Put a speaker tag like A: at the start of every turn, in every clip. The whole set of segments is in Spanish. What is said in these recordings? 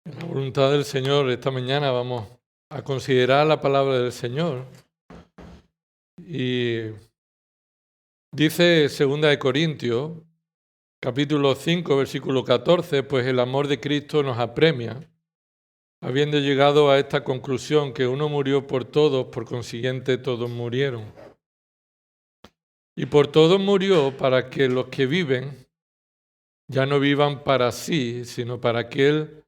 A: En la voluntad del Señor, esta mañana vamos a considerar la palabra del Señor. Y dice 2 Corintios, capítulo 5, versículo 14, pues el amor de Cristo nos apremia, habiendo llegado a esta conclusión que uno murió por todos, por consiguiente todos murieron. Y por todos murió para que los que viven ya no vivan para sí, sino para aquel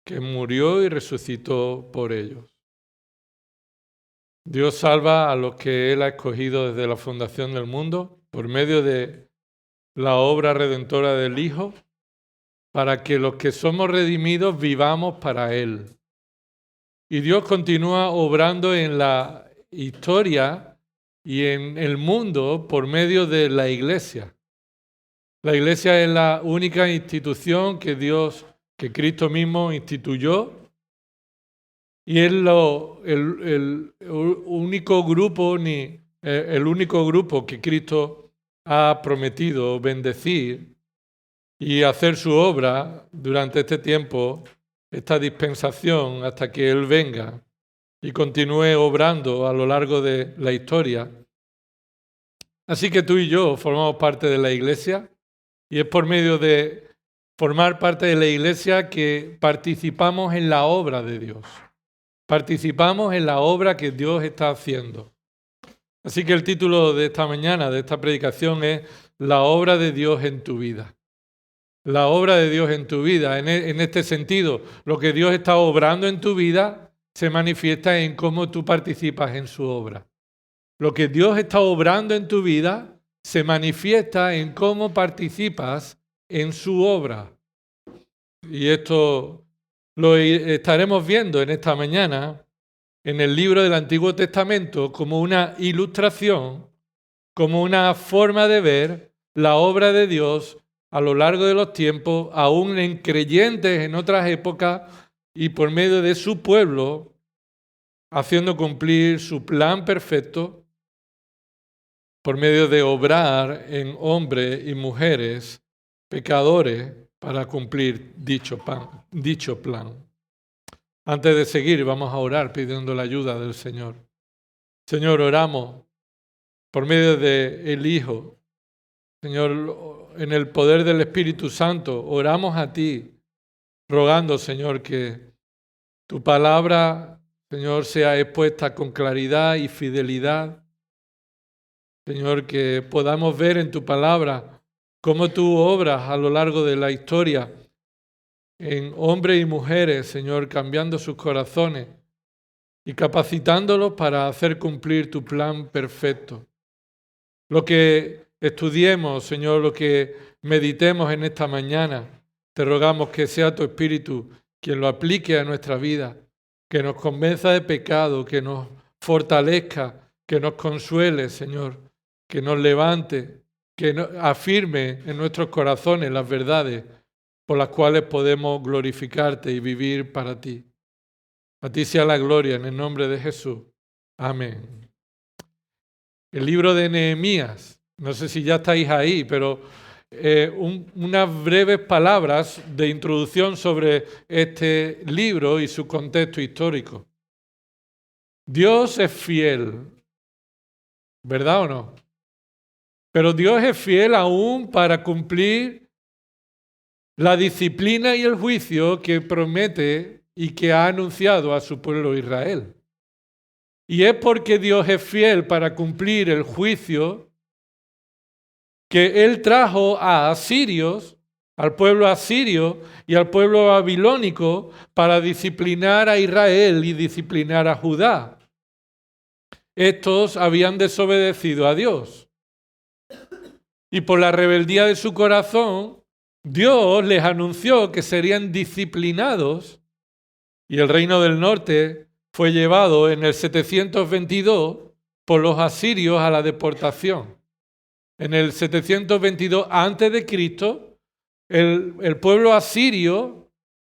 A: que murió y resucitó por ellos. Dios salva a los que Él ha escogido desde la fundación del mundo por medio de la obra redentora del Hijo, para que los que somos redimidos vivamos para Él. Y Dios continúa obrando en la historia y en el mundo por medio de la Iglesia. La Iglesia es la única institución que Cristo mismo instituyó, y es el único grupo que Cristo ha prometido bendecir y hacer su obra durante este tiempo, esta dispensación, hasta que Él venga y continúe obrando a lo largo de la historia. Así que tú y yo formamos parte de la Iglesia, y es por medio de formar parte de la Iglesia que participamos en la obra de Dios. Participamos en la obra que Dios está haciendo. Así que el título de esta mañana, de esta predicación, es La obra de Dios en tu vida. La obra de Dios en tu vida. En este sentido, lo que Dios está obrando en tu vida se manifiesta en cómo tú participas en su obra. Lo que Dios está obrando en tu vida se manifiesta en cómo participas en su obra. Y esto lo estaremos viendo en esta mañana en el libro del Antiguo Testamento como una ilustración, como una forma de ver la obra de Dios a lo largo de los tiempos, aún en creyentes en otras épocas y por medio de su pueblo, haciendo cumplir su plan perfecto por medio de obrar en hombres y mujeres pecadores para cumplir dicho plan. Antes de seguir, vamos a orar pidiendo la ayuda del Señor. Señor, oramos por medio del Hijo. Señor, en el poder del Espíritu Santo, oramos a ti, rogando, Señor, que tu palabra, Señor, sea expuesta con claridad y fidelidad. Señor, que podamos ver en tu palabra cómo tú obras a lo largo de la historia en hombres y mujeres, Señor, cambiando sus corazones y capacitándolos para hacer cumplir tu plan perfecto. Lo que estudiemos, Señor, lo que meditemos en esta mañana, te rogamos que sea tu Espíritu quien lo aplique a nuestra vida, que nos convenza de pecado, que nos fortalezca, que nos consuele, Señor, que nos levante, que afirme en nuestros corazones las verdades por las cuales podemos glorificarte y vivir para ti. A ti sea la gloria en el nombre de Jesús. Amén. El libro de Nehemías, no sé si ya estáis ahí, pero unas breves palabras de introducción sobre este libro y su contexto histórico. Dios es fiel, ¿verdad o no? Pero Dios es fiel aún para cumplir la disciplina y el juicio que promete y que ha anunciado a su pueblo Israel. Y es porque Dios es fiel para cumplir el juicio que Él trajo a asirios, al pueblo asirio y al pueblo babilónico para disciplinar a Israel y disciplinar a Judá. Estos habían desobedecido a Dios. Y por la rebeldía de su corazón, Dios les anunció que serían disciplinados y el reino del norte fue llevado en el 722 por los asirios a la deportación. En el 722 a.C., el pueblo asirio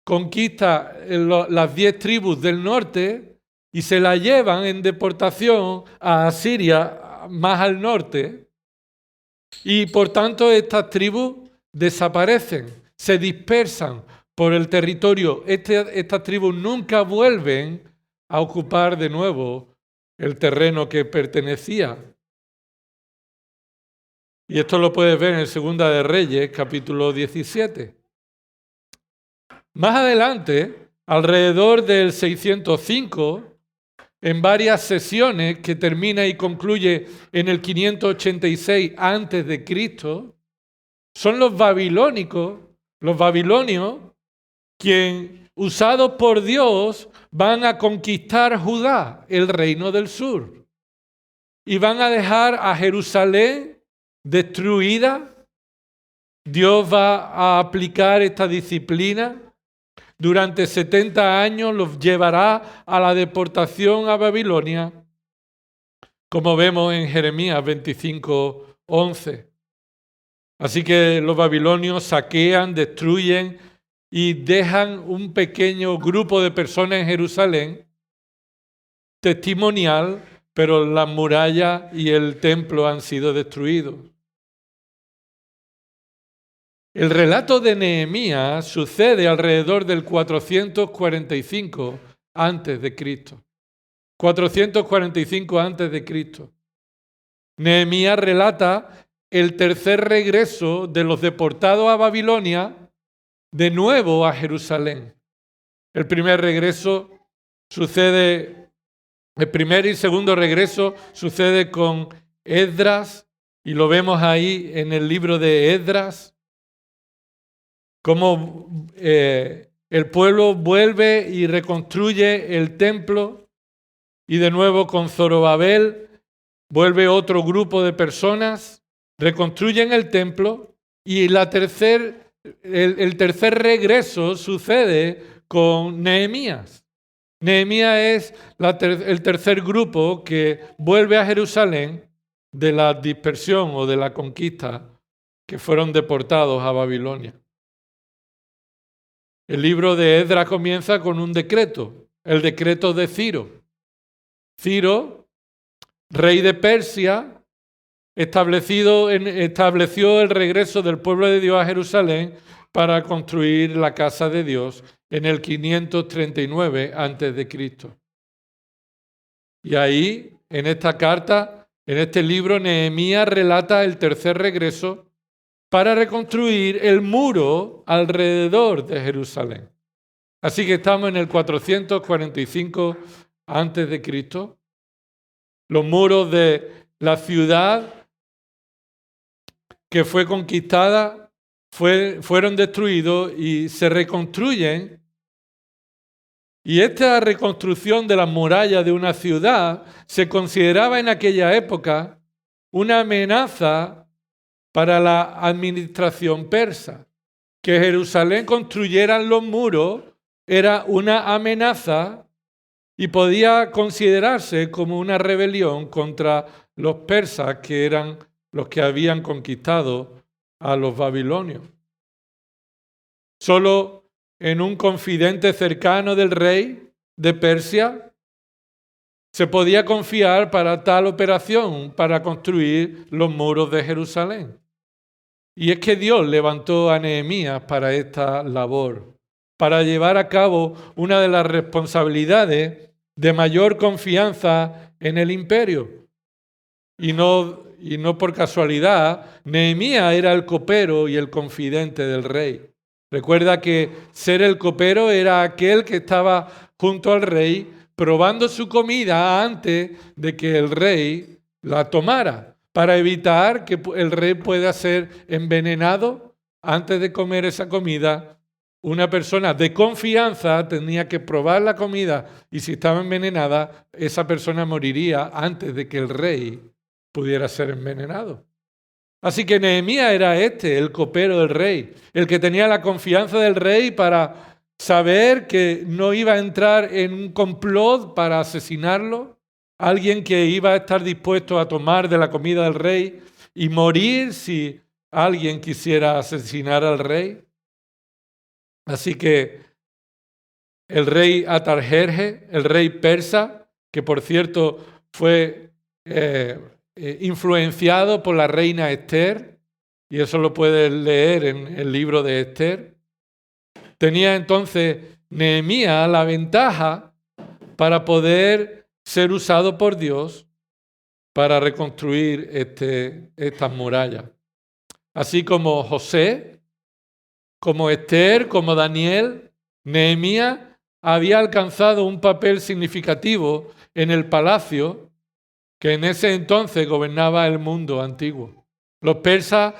A: conquista las 10 tribus del norte y se la llevan en deportación a Asiria, más al norte, y por tanto estas tribus desaparecen, se dispersan por el territorio. Estas tribus nunca vuelven a ocupar de nuevo el terreno que pertenecía. Y esto lo puedes ver en 2 de Reyes, capítulo 17. Más adelante, alrededor del 605, en varias sesiones que termina y concluye en el 586 a.C., son los babilonios, quien, usados por Dios, van a conquistar Judá, el reino del sur, y van a dejar a Jerusalén destruida. Dios va a aplicar esta disciplina. Durante 70 años los llevará a la deportación a Babilonia, como vemos en Jeremías 25:11. Así que los babilonios saquean, destruyen y dejan un pequeño grupo de personas en Jerusalén, testimonial, pero las murallas y el templo han sido destruidos. El relato de Nehemías sucede alrededor del 445 a.C. 445 a.C. Nehemías relata el tercer regreso de los deportados a Babilonia de nuevo a Jerusalén. El primer y segundo regreso sucede con Esdras, y lo vemos ahí en el libro de Esdras, cómo el pueblo vuelve y reconstruye el templo, y de nuevo con Zorobabel vuelve otro grupo de personas, reconstruyen el templo, y el tercer regreso sucede con Nehemías. Nehemías es el tercer grupo que vuelve a Jerusalén de la dispersión o de la conquista, que fueron deportados a Babilonia. El libro de Esdras comienza con un decreto, el decreto de Ciro. Ciro, rey de Persia, estableció el regreso del pueblo de Dios a Jerusalén para construir la casa de Dios en el 539 a.C. Y ahí, en esta carta, en este libro, Nehemías relata el tercer regreso para reconstruir el muro alrededor de Jerusalén. Así que estamos en el 445 a.C. Los muros de la ciudad que fue conquistada fueron destruidos y se reconstruyen. Y esta reconstrucción de las murallas de una ciudad se consideraba en aquella época una amenaza para la administración persa. Que Jerusalén construyeran los muros era una amenaza y podía considerarse como una rebelión contra los persas, que eran los que habían conquistado a los babilonios. Solo en un confidente cercano del rey de Persia se podía confiar para tal operación, para construir los muros de Jerusalén. Y es que Dios levantó a Nehemías para esta labor, para llevar a cabo una de las responsabilidades de mayor confianza en el imperio. Y no por casualidad, Nehemías era el copero y el confidente del rey. Recuerda que ser el copero era aquel que estaba junto al rey probando su comida antes de que el rey la tomara, para evitar que el rey pueda ser envenenado. Antes de comer esa comida, una persona de confianza tenía que probar la comida, y si estaba envenenada, esa persona moriría antes de que el rey pudiera ser envenenado. Así que Nehemías era el copero del rey, el que tenía la confianza del rey para saber que no iba a entrar en un complot para asesinarlo, alguien que iba a estar dispuesto a tomar de la comida del rey y morir si alguien quisiera asesinar al rey. Así que el rey Atarjerje, el rey persa, que por cierto fue influenciado por la reina Esther, y eso lo puedes leer en el libro de Esther, Tenía entonces Nehemías la ventaja para poder ser usado por Dios para reconstruir estas murallas. Así como José, como Esther, como Daniel, Nehemías había alcanzado un papel significativo en el palacio que en ese entonces gobernaba el mundo antiguo. Los persas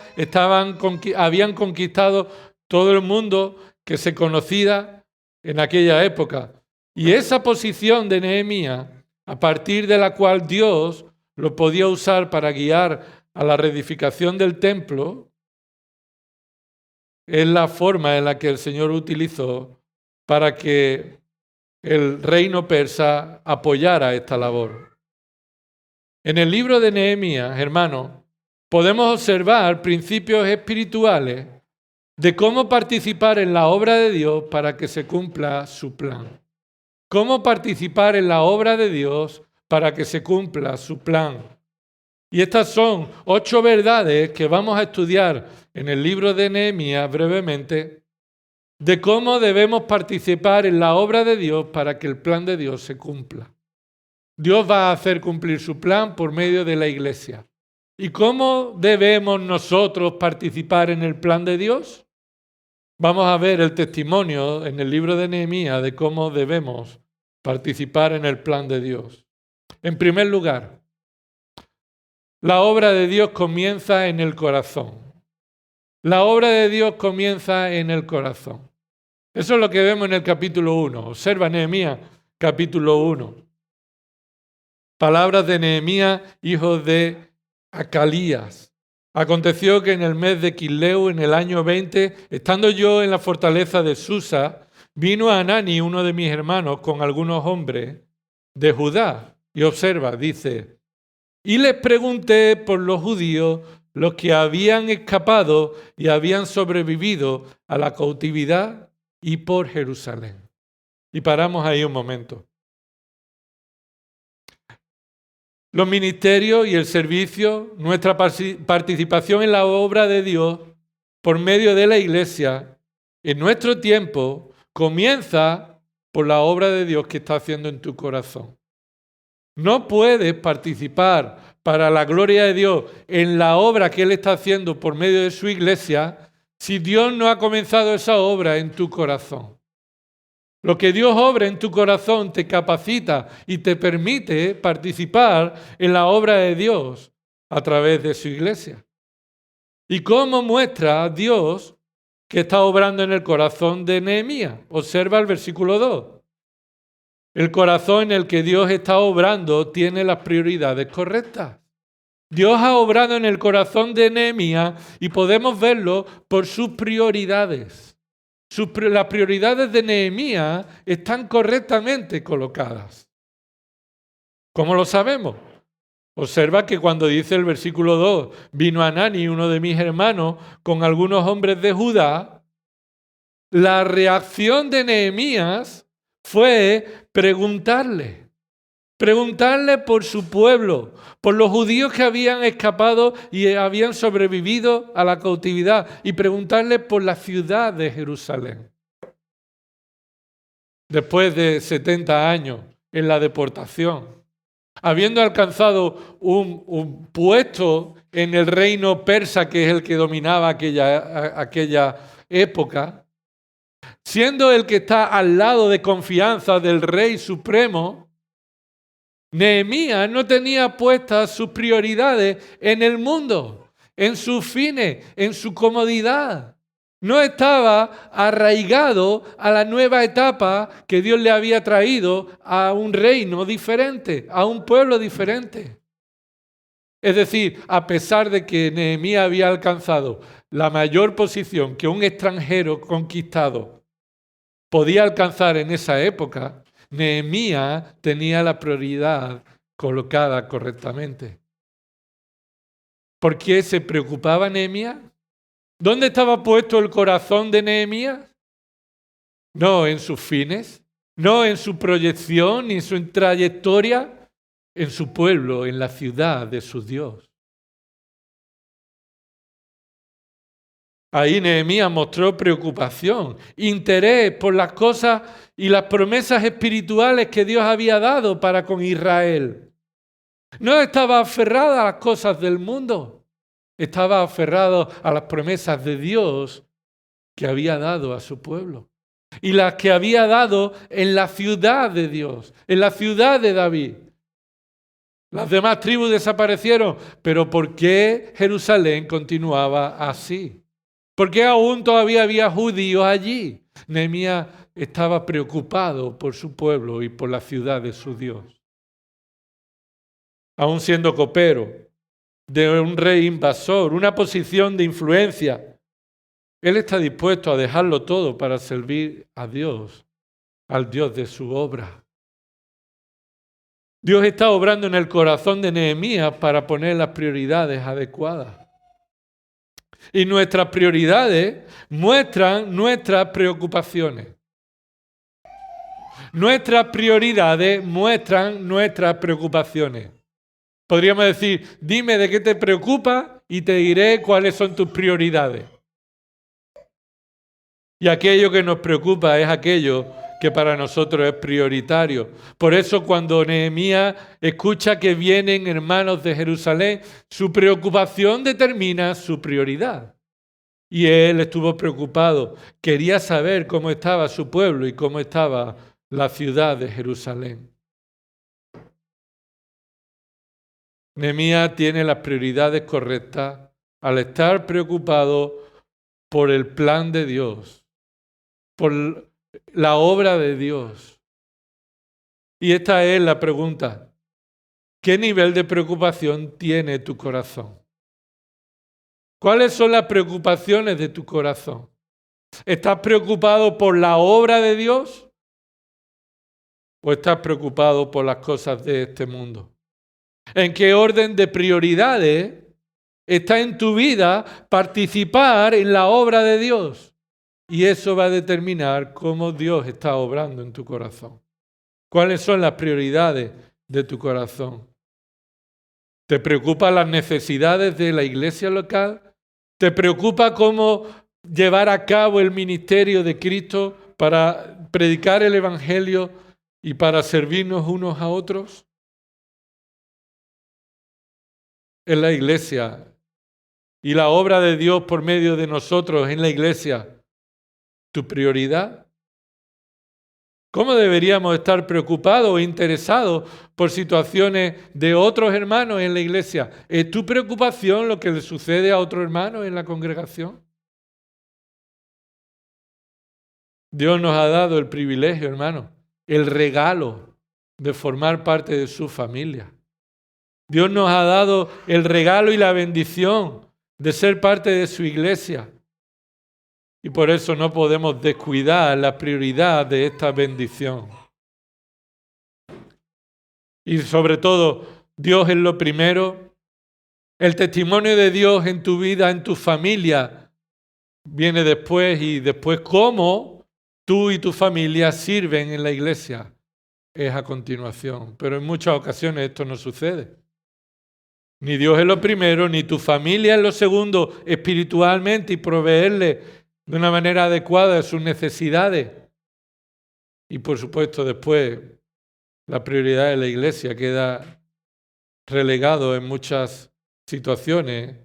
A: habían conquistado todo el mundo que se conocía en aquella época. Y esa posición de Nehemías, a partir de la cual Dios lo podía usar para guiar a la reedificación del templo, es la forma en la que el Señor utilizó para que el reino persa apoyara esta labor. En el libro de Nehemías, hermanos, podemos observar principios espirituales de cómo participar en la obra de Dios para que se cumpla su plan. Cómo participar en la obra de Dios para que se cumpla su plan. Y estas son 8 verdades que vamos a estudiar en el libro de Nehemías brevemente, de cómo debemos participar en la obra de Dios para que el plan de Dios se cumpla. Dios va a hacer cumplir su plan por medio de la iglesia. ¿Y cómo debemos nosotros participar en el plan de Dios? Vamos a ver el testimonio en el libro de Nehemías de cómo debemos participar en el plan de Dios. En primer lugar, la obra de Dios comienza en el corazón. La obra de Dios comienza en el corazón. Eso es lo que vemos en el capítulo 1. Observa Nehemías, capítulo 1. Palabras de Nehemías, hijo de Acalías. Aconteció que en el mes de Quisleu, en el año 20, estando yo en la fortaleza de Susa, vino Hanani, uno de mis hermanos, con algunos hombres de Judá. Y observa, dice, y les pregunté por los judíos, los que habían escapado y habían sobrevivido a la cautividad, y por Jerusalén. Y paramos ahí un momento. Los ministerios y el servicio, nuestra participación en la obra de Dios por medio de la iglesia, en nuestro tiempo, comienza por la obra de Dios que está haciendo en tu corazón. No puedes participar para la gloria de Dios en la obra que Él está haciendo por medio de su iglesia si Dios no ha comenzado esa obra en tu corazón. Lo que Dios obra en tu corazón te capacita y te permite participar en la obra de Dios a través de su iglesia. ¿Y cómo muestra Dios que está obrando en el corazón de Nehemías? Observa el versículo 2. El corazón en el que Dios está obrando tiene las prioridades correctas. Dios ha obrado en el corazón de Nehemías y podemos verlo por sus prioridades. Las prioridades de Nehemías están correctamente colocadas. ¿Cómo lo sabemos? Observa que cuando dice el versículo 2, vino Hanani, uno de mis hermanos, con algunos hombres de Judá, la reacción de Nehemías fue preguntarle por su pueblo, por los judíos que habían escapado y habían sobrevivido a la cautividad, y preguntarle por la ciudad de Jerusalén. Después de 70 años en la deportación, habiendo alcanzado un puesto en el reino persa, que es el que dominaba aquella época, siendo el que está al lado de confianza del rey supremo, Nehemías no tenía puestas sus prioridades en el mundo, en sus fines, en su comodidad. No estaba arraigado a la nueva etapa que Dios le había traído a un reino diferente, a un pueblo diferente. Es decir, a pesar de que Nehemías había alcanzado la mayor posición que un extranjero conquistado podía alcanzar en esa época, Nehemías tenía la prioridad colocada correctamente. ¿Por qué se preocupaba Nehemías? ¿Dónde estaba puesto el corazón de Nehemías? No en sus fines, no en su proyección ni en su trayectoria, en su pueblo, en la ciudad de su Dios. Ahí Nehemías mostró preocupación, interés por las cosas y las promesas espirituales que Dios había dado para con Israel. No estaba aferrado a las cosas del mundo, estaba aferrado a las promesas de Dios que había dado a su pueblo y las que había dado en la ciudad de Dios, en la ciudad de David. Las demás tribus desaparecieron, pero ¿por qué Jerusalén continuaba así? ¿Por qué aún todavía había judíos allí? Nehemías estaba preocupado por su pueblo y por la ciudad de su Dios. Aún siendo copero de un rey invasor, una posición de influencia, él está dispuesto a dejarlo todo para servir a Dios, al Dios de su obra. Dios está obrando en el corazón de Nehemías para poner las prioridades adecuadas. Y nuestras prioridades muestran nuestras preocupaciones. Nuestras prioridades muestran nuestras preocupaciones. Podríamos decir, dime de qué te preocupa y te diré cuáles son tus prioridades. Y aquello que nos preocupa es aquello que para nosotros es prioritario. Por eso cuando Nehemías escucha que vienen hermanos de Jerusalén, su preocupación determina su prioridad. Y él estuvo preocupado, quería saber cómo estaba su pueblo y cómo estaba la ciudad de Jerusalén. Nehemías tiene las prioridades correctas al estar preocupado por el plan de Dios, por la obra de Dios. Y esta es la pregunta: ¿qué nivel de preocupación tiene tu corazón? ¿Cuáles son las preocupaciones de tu corazón? ¿Estás preocupado por la obra de Dios o estás preocupado por las cosas de este mundo? ¿En qué orden de prioridades está en tu vida participar en la obra de Dios? Y eso va a determinar cómo Dios está obrando en tu corazón. ¿Cuáles son las prioridades de tu corazón? ¿Te preocupan las necesidades de la iglesia local? ¿Te preocupa cómo llevar a cabo el ministerio de Cristo para predicar el Evangelio y para servirnos unos a otros? Es la iglesia y la obra de Dios por medio de nosotros en la iglesia tu prioridad. ¿Cómo deberíamos estar preocupados o interesados por situaciones de otros hermanos en la iglesia? ¿Es tu preocupación lo que le sucede a otro hermano en la congregación? Dios nos ha dado el privilegio, hermano, el regalo de formar parte de su familia. Dios nos ha dado el regalo y la bendición de ser parte de su iglesia. Y por eso no podemos descuidar la prioridad de esta bendición. Y sobre todo, Dios es lo primero. El testimonio de Dios en tu vida, en tu familia, viene después, y después cómo tú y tu familia sirven en la iglesia es a continuación. Pero en muchas ocasiones esto no sucede. Ni Dios es lo primero, ni tu familia es lo segundo espiritualmente y proveerle de una manera adecuada de sus necesidades. Y por supuesto después la prioridad de la iglesia queda relegado en muchas situaciones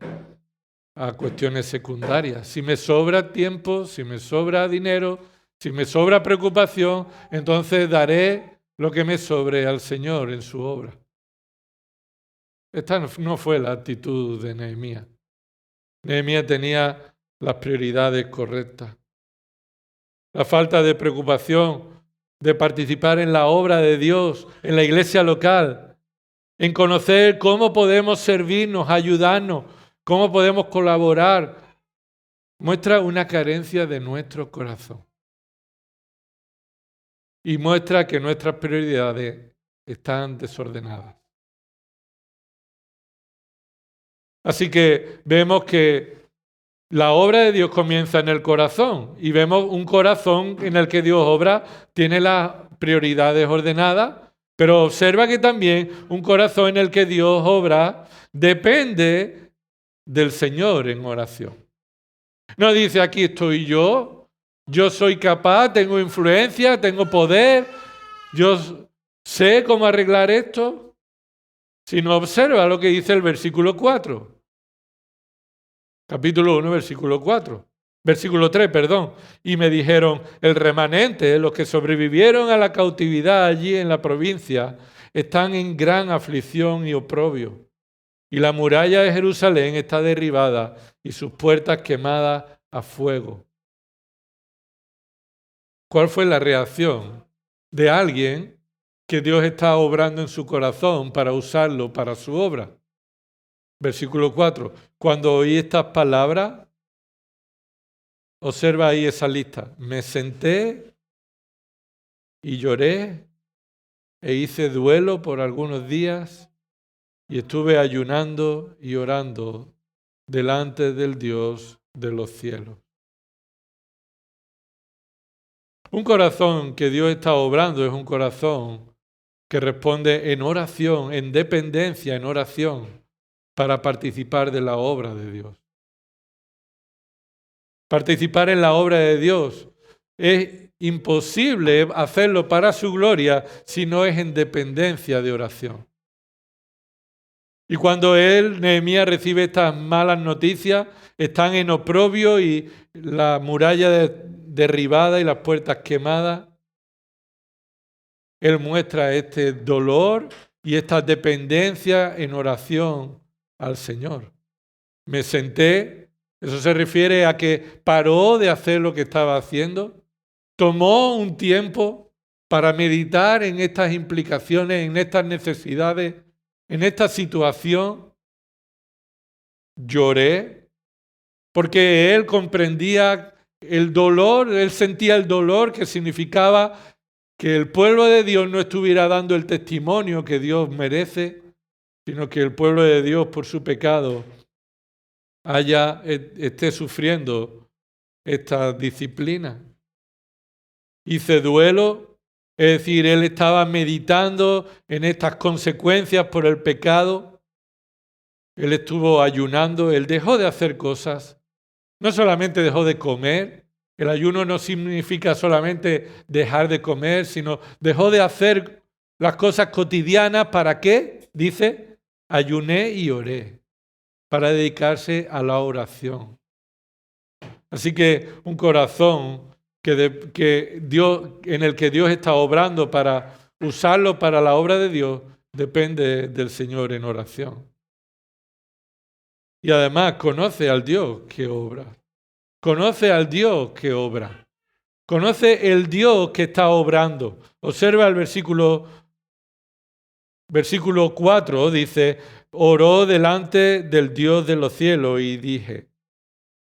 A: a cuestiones secundarias. Si me sobra tiempo, si me sobra dinero, si me sobra preocupación, entonces daré lo que me sobre al Señor en su obra. Esta no fue la actitud de Nehemías. Nehemías tenía las prioridades correctas. La falta de preocupación de participar en la obra de Dios, en la iglesia local, en conocer cómo podemos servirnos, ayudarnos, cómo podemos colaborar, muestra una carencia de nuestro corazón. Y muestra que nuestras prioridades están desordenadas. Así que vemos que la obra de Dios comienza en el corazón y vemos un corazón en el que Dios obra, tiene las prioridades ordenadas, pero observa que también un corazón en el que Dios obra depende del Señor en oración. No dice, aquí estoy yo soy capaz, tengo influencia, tengo poder, yo sé cómo arreglar esto. Sino observa lo que dice el versículo 4. Capítulo 1, versículo 4. Versículo 3, perdón. Y me dijeron, el remanente, los que sobrevivieron a la cautividad allí en la provincia, están en gran aflicción y oprobio. Y la muralla de Jerusalén está derribada y sus puertas quemadas a fuego. ¿Cuál fue la reacción de alguien que Dios está obrando en su corazón para usarlo para su obra? Versículo 4. Cuando oí estas palabras, observa ahí esa lista. Me senté y lloré e hice duelo por algunos días y estuve ayunando y orando delante del Dios de los cielos. Un corazón que Dios está obrando es un corazón que responde en oración, en dependencia, en oración, para participar de la obra de Dios. Participar en la obra de Dios es imposible hacerlo para su gloria si no es en dependencia de oración. Y cuando Nehemías, recibe estas malas noticias, están en oprobio y la muralla derribada y las puertas quemadas, él muestra este dolor y esta dependencia en oración al Señor. Me senté, eso se refiere a que paró de hacer lo que estaba haciendo, tomó un tiempo para meditar en estas implicaciones, en estas necesidades, en esta situación. Lloré porque él comprendía el dolor, él sentía el dolor que significaba que el pueblo de Dios no estuviera dando el testimonio que Dios merece, sino que el pueblo de Dios por su pecado esté sufriendo esta disciplina. Hice duelo, es decir, él estaba meditando en estas consecuencias por el pecado. Él estuvo ayunando, él dejó de hacer cosas. No solamente dejó de comer, el ayuno no significa solamente dejar de comer, sino dejó de hacer las cosas cotidianas. ¿Para qué? Dice, ayuné y oré, para dedicarse a la oración. Así que un corazón en el que Dios está obrando para usarlo para la obra de Dios, depende del Señor en oración. Y además conoce al Dios que obra. Conoce al Dios que obra. Conoce el Dios que está obrando. Observa el versículo 4, dice, oró delante del Dios de los cielos y dije.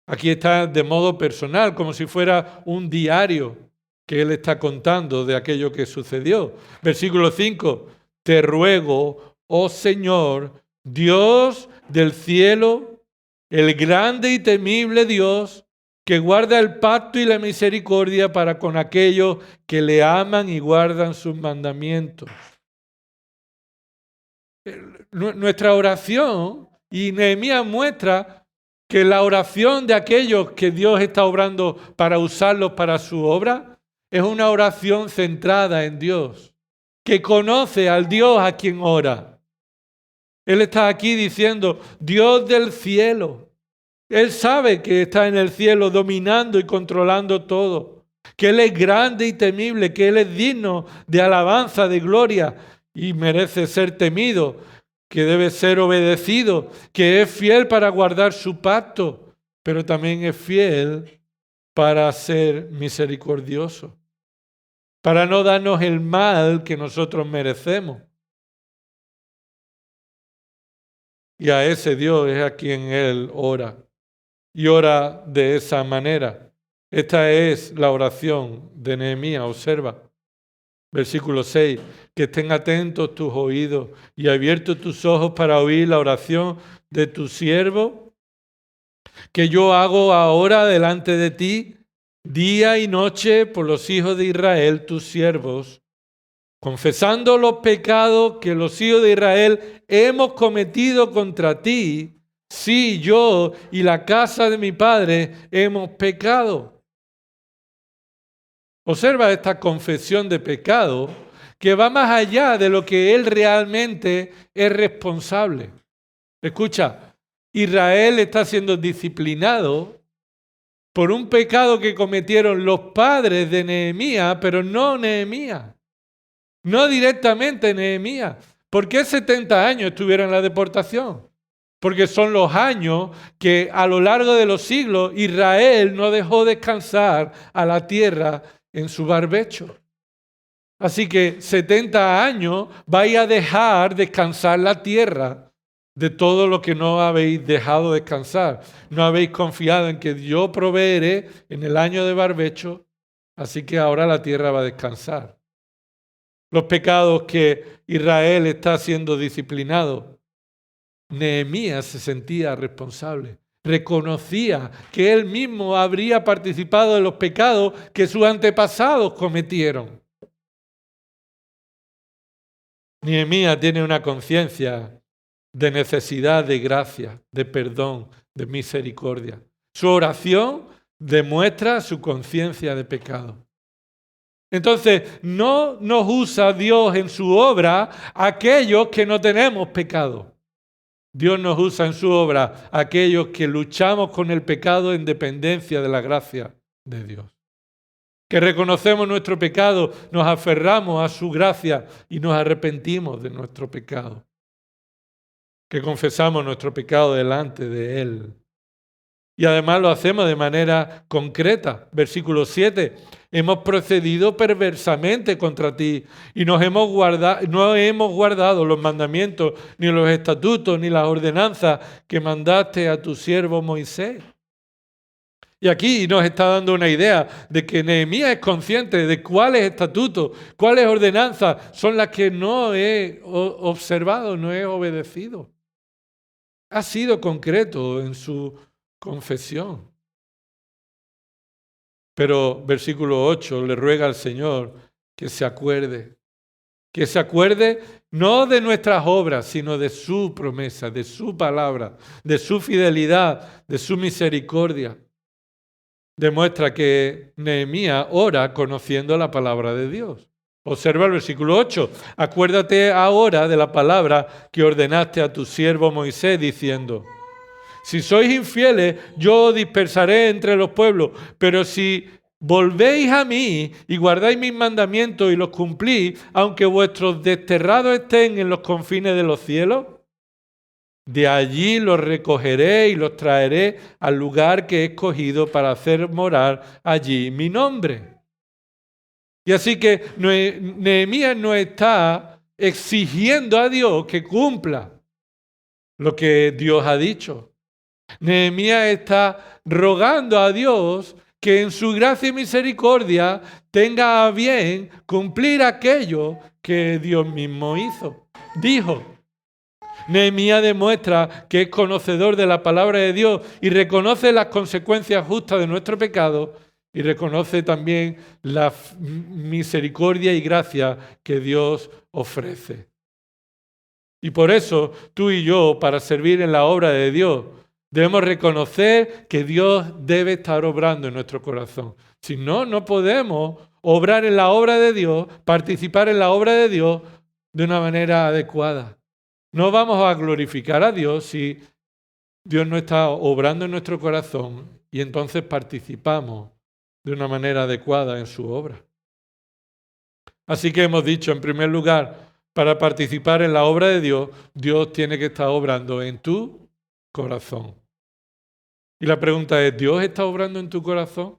A: Aquí está de modo personal, como si fuera un diario que él está contando de aquello que sucedió. Versículo 5, te ruego, oh Señor, Dios del cielo, el grande y temible Dios, que guarda el pacto y la misericordia para con aquellos que le aman y guardan sus mandamientos. Nuestra oración, y Nehemías muestra que la oración de aquellos que Dios está obrando para usarlos para su obra es una oración centrada en Dios, que conoce al Dios a quien ora. Él está aquí diciendo, Dios del cielo. Él sabe que está en el cielo dominando y controlando todo, que Él es grande y temible, que Él es digno de alabanza, de gloria y merece ser temido, que debe ser obedecido, que es fiel para guardar su pacto, pero también es fiel para ser misericordioso, para no darnos el mal que nosotros merecemos. Y a ese Dios es a quien Él ora, y ora de esa manera. Esta es la oración de Nehemías, observa. Versículo 6, que estén atentos tus oídos y abiertos tus ojos para oír la oración de tu siervo, que yo hago ahora delante de ti, día y noche por los hijos de Israel, tus siervos, confesando los pecados que los hijos de Israel hemos cometido contra ti, Sí, yo y la casa de mi padre hemos pecado. Observa esta confesión de pecado que va más allá de lo que él realmente es responsable. Escucha, Israel está siendo disciplinado por un pecado que cometieron los padres de Nehemías, pero no Nehemías. No directamente Nehemías. ¿Por qué 70 años estuvieron en la deportación? Porque son los años que a lo largo de los siglos Israel no dejó descansar a la tierra en su barbecho. Así que 70 años vais a dejar descansar la tierra de todo lo que no habéis dejado descansar. No habéis confiado en que yo proveeré en el año de barbecho, así que ahora la tierra va a descansar. Los pecados que Israel está siendo disciplinado, Nehemías se sentía responsable. Reconocía que él mismo habría participado de los pecados que sus antepasados cometieron. Nehemías tiene una conciencia de necesidad de gracia, de perdón, de misericordia. Su oración demuestra su conciencia de pecado. Entonces, no nos usa Dios en su obra aquellos que no tenemos pecado. Dios nos usa en su obra aquellos que luchamos con el pecado en dependencia de la gracia de Dios. Que reconocemos nuestro pecado, nos aferramos a su gracia y nos arrepentimos de nuestro pecado. Que confesamos nuestro pecado delante de Él. Y además lo hacemos de manera concreta. Versículo 7. Hemos procedido perversamente contra ti y no hemos guardado los mandamientos, ni los estatutos, ni las ordenanzas que mandaste a tu siervo Moisés. Y aquí nos está dando una idea de que Nehemías es consciente de cuáles estatutos, cuáles ordenanzas son las que no he observado, no he obedecido. Ha sido concreto en su confesión. Pero versículo 8 le ruega al Señor que se acuerde no de nuestras obras, sino de su promesa, de su palabra, de su fidelidad, de su misericordia. Demuestra que Nehemías ora conociendo la palabra de Dios. Observa el versículo 8. Acuérdate ahora de la palabra que ordenaste a tu siervo Moisés, diciendo: si sois infieles, yo os dispersaré entre los pueblos, pero si volvéis a mí y guardáis mis mandamientos y los cumplís, aunque vuestros desterrados estén en los confines de los cielos, de allí los recogeré y los traeré al lugar que he escogido para hacer morar allí mi nombre. Y así que Nehemías no está exigiendo a Dios que cumpla lo que Dios ha dicho. Nehemías está rogando a Dios que en su gracia y misericordia tenga a bien cumplir aquello que Dios mismo dijo. Nehemías demuestra que es conocedor de la palabra de Dios y reconoce las consecuencias justas de nuestro pecado y reconoce también la misericordia y gracia que Dios ofrece. Y por eso tú y yo, para servir en la obra de Dios, debemos reconocer que Dios debe estar obrando en nuestro corazón. Si no, no podemos obrar en la obra de Dios, participar en la obra de Dios de una manera adecuada. No vamos a glorificar a Dios si Dios no está obrando en nuestro corazón y entonces participamos de una manera adecuada en su obra. Así que hemos dicho, en primer lugar, para participar en la obra de Dios, Dios tiene que estar obrando en tu corazón. Y la pregunta es, ¿Dios está obrando en tu corazón?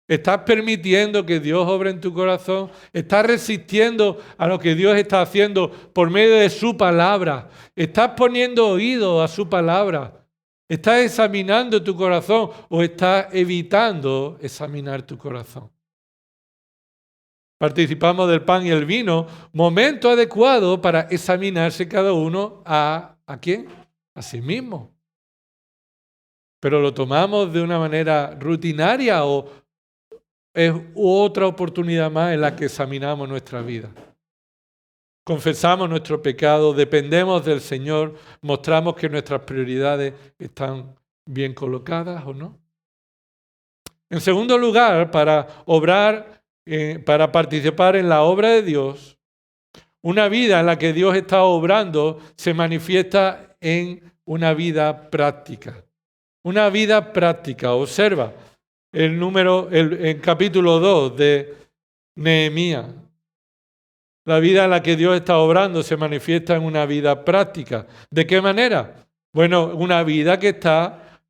A: ¿Estás permitiendo que Dios obre en tu corazón? ¿Estás resistiendo a lo que Dios está haciendo por medio de su palabra? ¿Estás poniendo oído a su palabra? ¿Estás examinando tu corazón o estás evitando examinar tu corazón? Participamos del pan y el vino, momento adecuado para examinarse cada uno ¿a quién? A sí mismo. Pero lo tomamos de una manera rutinaria o es otra oportunidad más en la que examinamos nuestra vida. confesamos nuestro pecado, dependemos del Señor, mostramos que nuestras prioridades están bien colocadas o no. En segundo lugar, para obrar, para participar en la obra de Dios, una vida en la que Dios está obrando se manifiesta en una vida práctica. Una vida práctica. Observa en capítulo 2 de Nehemías. La vida en la que Dios está obrando se manifiesta en una vida práctica. ¿De qué manera? Bueno, una vida que está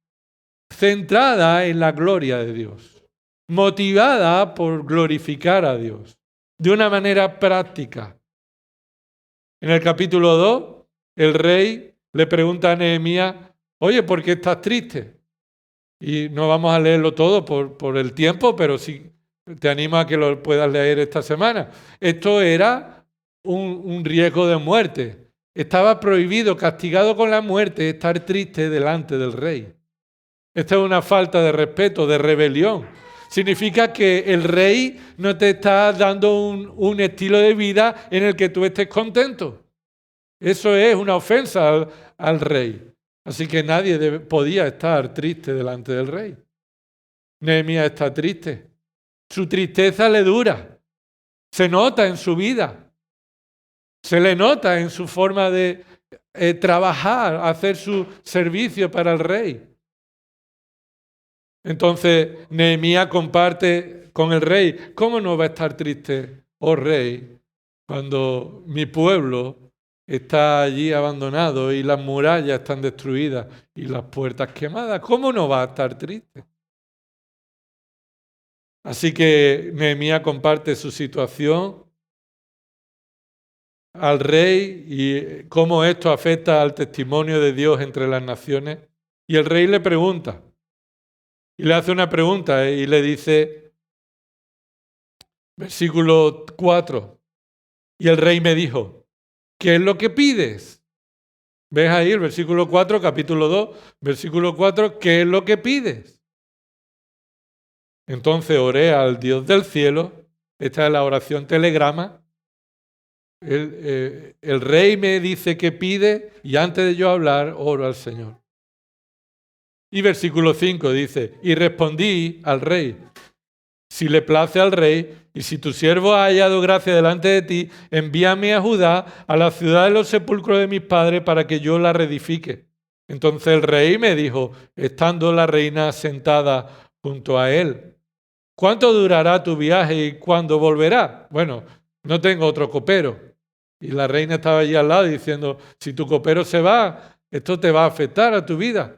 A: centrada en la gloria de Dios, motivada por glorificar a Dios, de una manera práctica. En el capítulo 2, el rey le pregunta a Nehemías, oye, ¿por qué estás triste? Y no vamos a leerlo todo por el tiempo, pero sí te animo a que lo puedas leer esta semana. Esto era un riesgo de muerte. Estaba prohibido, castigado con la muerte, estar triste delante del rey. Esta es una falta de respeto, de rebelión. Significa que el rey no te está dando un estilo de vida en el que tú estés contento. Eso es una ofensa al rey. Así que nadie podía estar triste delante del rey. Nehemías está triste. Su tristeza le dura. Se nota en su vida. Se le nota en su forma de trabajar, hacer su servicio para el rey. Entonces Nehemías comparte con el rey, ¿cómo no va a estar triste, oh rey, cuando mi pueblo está allí abandonado y las murallas están destruidas y las puertas quemadas? ¿Cómo no va a estar triste? Así que Nehemías comparte su situación al rey y cómo esto afecta al testimonio de Dios entre las naciones. Y el rey le pregunta, y le hace una pregunta y le dice, versículo 4, y el rey me dijo, ¿qué es lo que pides? ¿Ves ahí el versículo 4, capítulo 2, versículo 4, ¿qué es lo que pides? Entonces oré al Dios del cielo, esta es la oración telegrama, el rey me dice que pide y antes de yo hablar oro al Señor. Y versículo 5 dice, y respondí al rey, si le place al rey, y si tu siervo ha hallado gracia delante de ti, envíame a Judá, a la ciudad de los sepulcros de mis padres, para que yo la reedifique. Entonces el rey me dijo, estando la reina sentada junto a él, ¿cuánto durará tu viaje y cuándo volverá? Bueno, no tengo otro copero. Y la reina estaba allí al lado diciendo, si tu copero se va, esto te va a afectar a tu vida.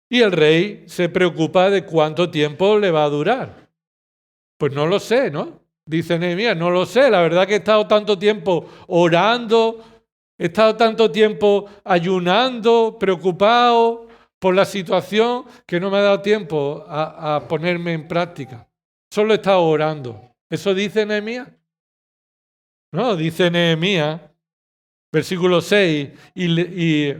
A: Y el rey se preocupa de cuánto tiempo le va a durar. Pues no lo sé, ¿no? Dice Nehemías, no lo sé. La verdad que he estado tanto tiempo orando, he estado tanto tiempo ayunando, preocupado por la situación, que no me ha dado tiempo a ponerme en práctica. Solo he estado orando. ¿Eso dice Nehemías? No, dice Nehemías, versículo 6, y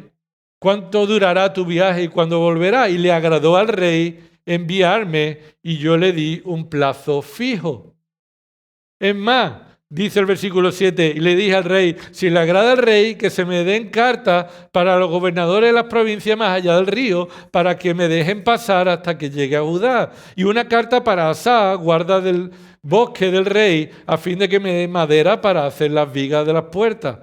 A: ¿cuánto durará tu viaje y cuándo volverá? Y le agradó al rey enviarme y yo le di un plazo fijo. Es más, dice el versículo 7, y le dije al rey, si le agrada al rey, que se me den cartas para los gobernadores de las provincias más allá del río, para que me dejen pasar hasta que llegue a Judá. Y una carta para Asá, guarda del bosque del rey, a fin de que me dé madera para hacer las vigas de las puertas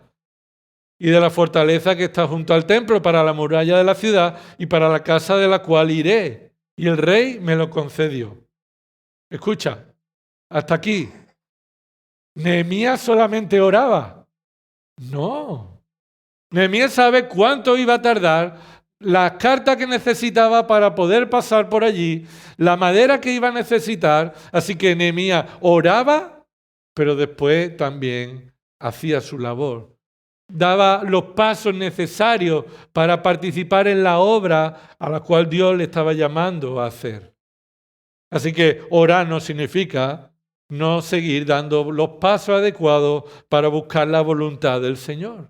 A: y de la fortaleza que está junto al templo, para la muralla de la ciudad y para la casa de la cual iré. Y el rey me lo concedió. Escucha, hasta aquí. ¿Nehemías solamente oraba? No. Nehemías sabe cuánto iba a tardar, las cartas que necesitaba para poder pasar por allí, la madera que iba a necesitar. Así que Nehemías oraba, pero después también hacía su labor. Daba los pasos necesarios para participar en la obra a la cual Dios le estaba llamando a hacer. Así que orar no significa no seguir dando los pasos adecuados para buscar la voluntad del Señor.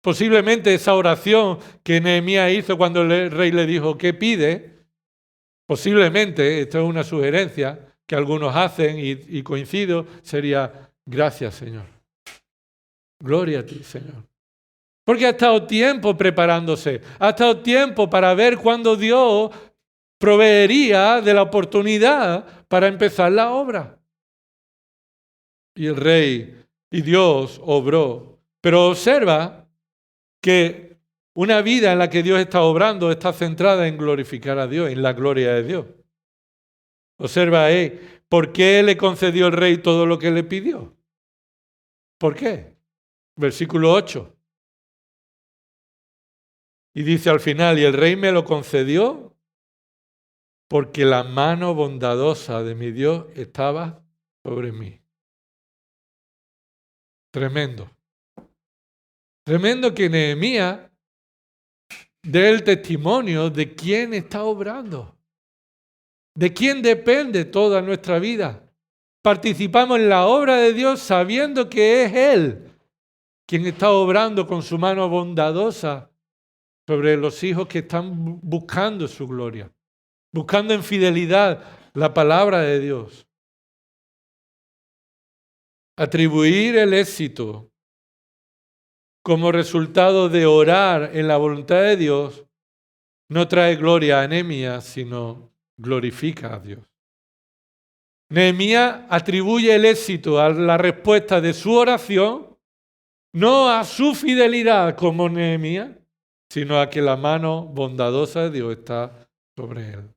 A: Posiblemente esa oración que Nehemías hizo cuando el rey le dijo, ¿qué pide? Posiblemente, esto es una sugerencia que algunos hacen y coincido, sería, gracias Señor. Gloria a ti, Señor. Porque ha estado tiempo preparándose, ha estado tiempo para ver cuándo Dios proveería de la oportunidad para empezar la obra. Y el rey y Dios obró. Pero observa que una vida en la que Dios está obrando está centrada en glorificar a Dios, en la gloria de Dios. Observa ahí, ¿por qué le concedió el rey todo lo que le pidió? ¿Por qué? Versículo 8. Y dice al final, y el rey me lo concedió porque la mano bondadosa de mi Dios estaba sobre mí. Tremendo. Tremendo que Nehemías dé el testimonio de quién está obrando, de quién depende toda nuestra vida. Participamos en la obra de Dios sabiendo que es Él quien está obrando con su mano bondadosa sobre los hijos que están buscando su gloria, buscando en fidelidad la palabra de Dios. Atribuir el éxito como resultado de orar en la voluntad de Dios no trae gloria a Nehemías, sino glorifica a Dios. Nehemías atribuye el éxito a la respuesta de su oración, no a su fidelidad como Nehemías, sino a que la mano bondadosa de Dios está sobre él.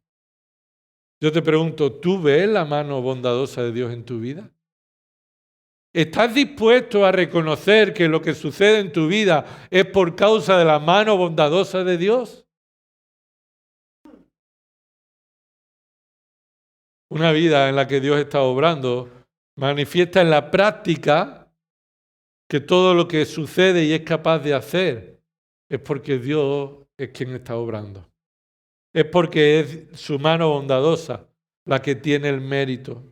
A: Yo te pregunto, ¿tú ves la mano bondadosa de Dios en tu vida? ¿Estás dispuesto a reconocer que lo que sucede en tu vida es por causa de la mano bondadosa de Dios? Una vida en la que Dios está obrando manifiesta en la práctica que todo lo que sucede y es capaz de hacer es porque Dios es quien está obrando. Es porque es su mano bondadosa la que tiene el mérito.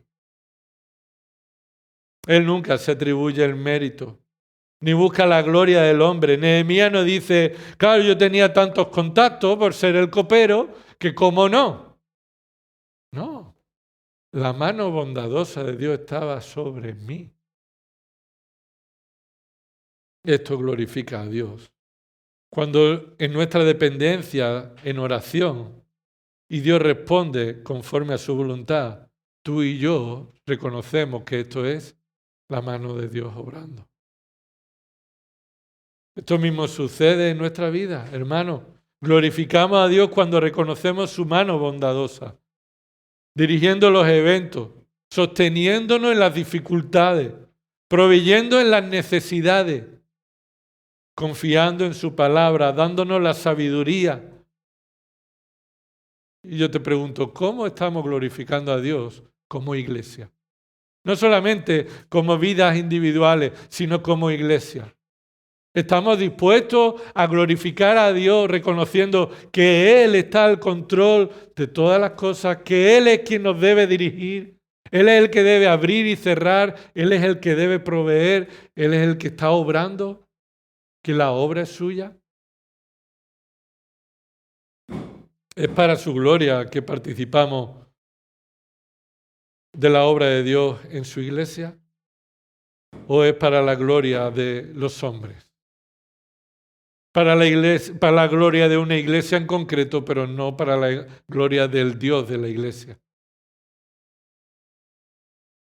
A: Él nunca se atribuye el mérito, ni busca la gloria del hombre. Nehemías no dice, claro, yo tenía tantos contactos por ser el copero, que cómo no. No, la mano bondadosa de Dios estaba sobre mí. Esto glorifica a Dios. Cuando en nuestra dependencia, en oración, y Dios responde conforme a su voluntad, tú y yo reconocemos que esto es la mano de Dios obrando. Esto mismo sucede en nuestra vida, hermano. Glorificamos a Dios cuando reconocemos su mano bondadosa, dirigiendo los eventos, sosteniéndonos en las dificultades, proveyendo en las necesidades, confiando en su palabra, dándonos la sabiduría. Y yo te pregunto, ¿cómo estamos glorificando a Dios como iglesia? No solamente como vidas individuales, sino como iglesia. ¿Estamos dispuestos a glorificar a Dios reconociendo que Él está al control de todas las cosas, que Él es quien nos debe dirigir? Él es el que debe abrir y cerrar, Él es el que debe proveer, Él es el que está obrando, que la obra es suya. Es para su gloria que participamos de la obra de Dios en su iglesia, o es para la gloria de los hombres. Para la iglesia, para la gloria de una iglesia en concreto, pero no para la gloria del Dios de la iglesia.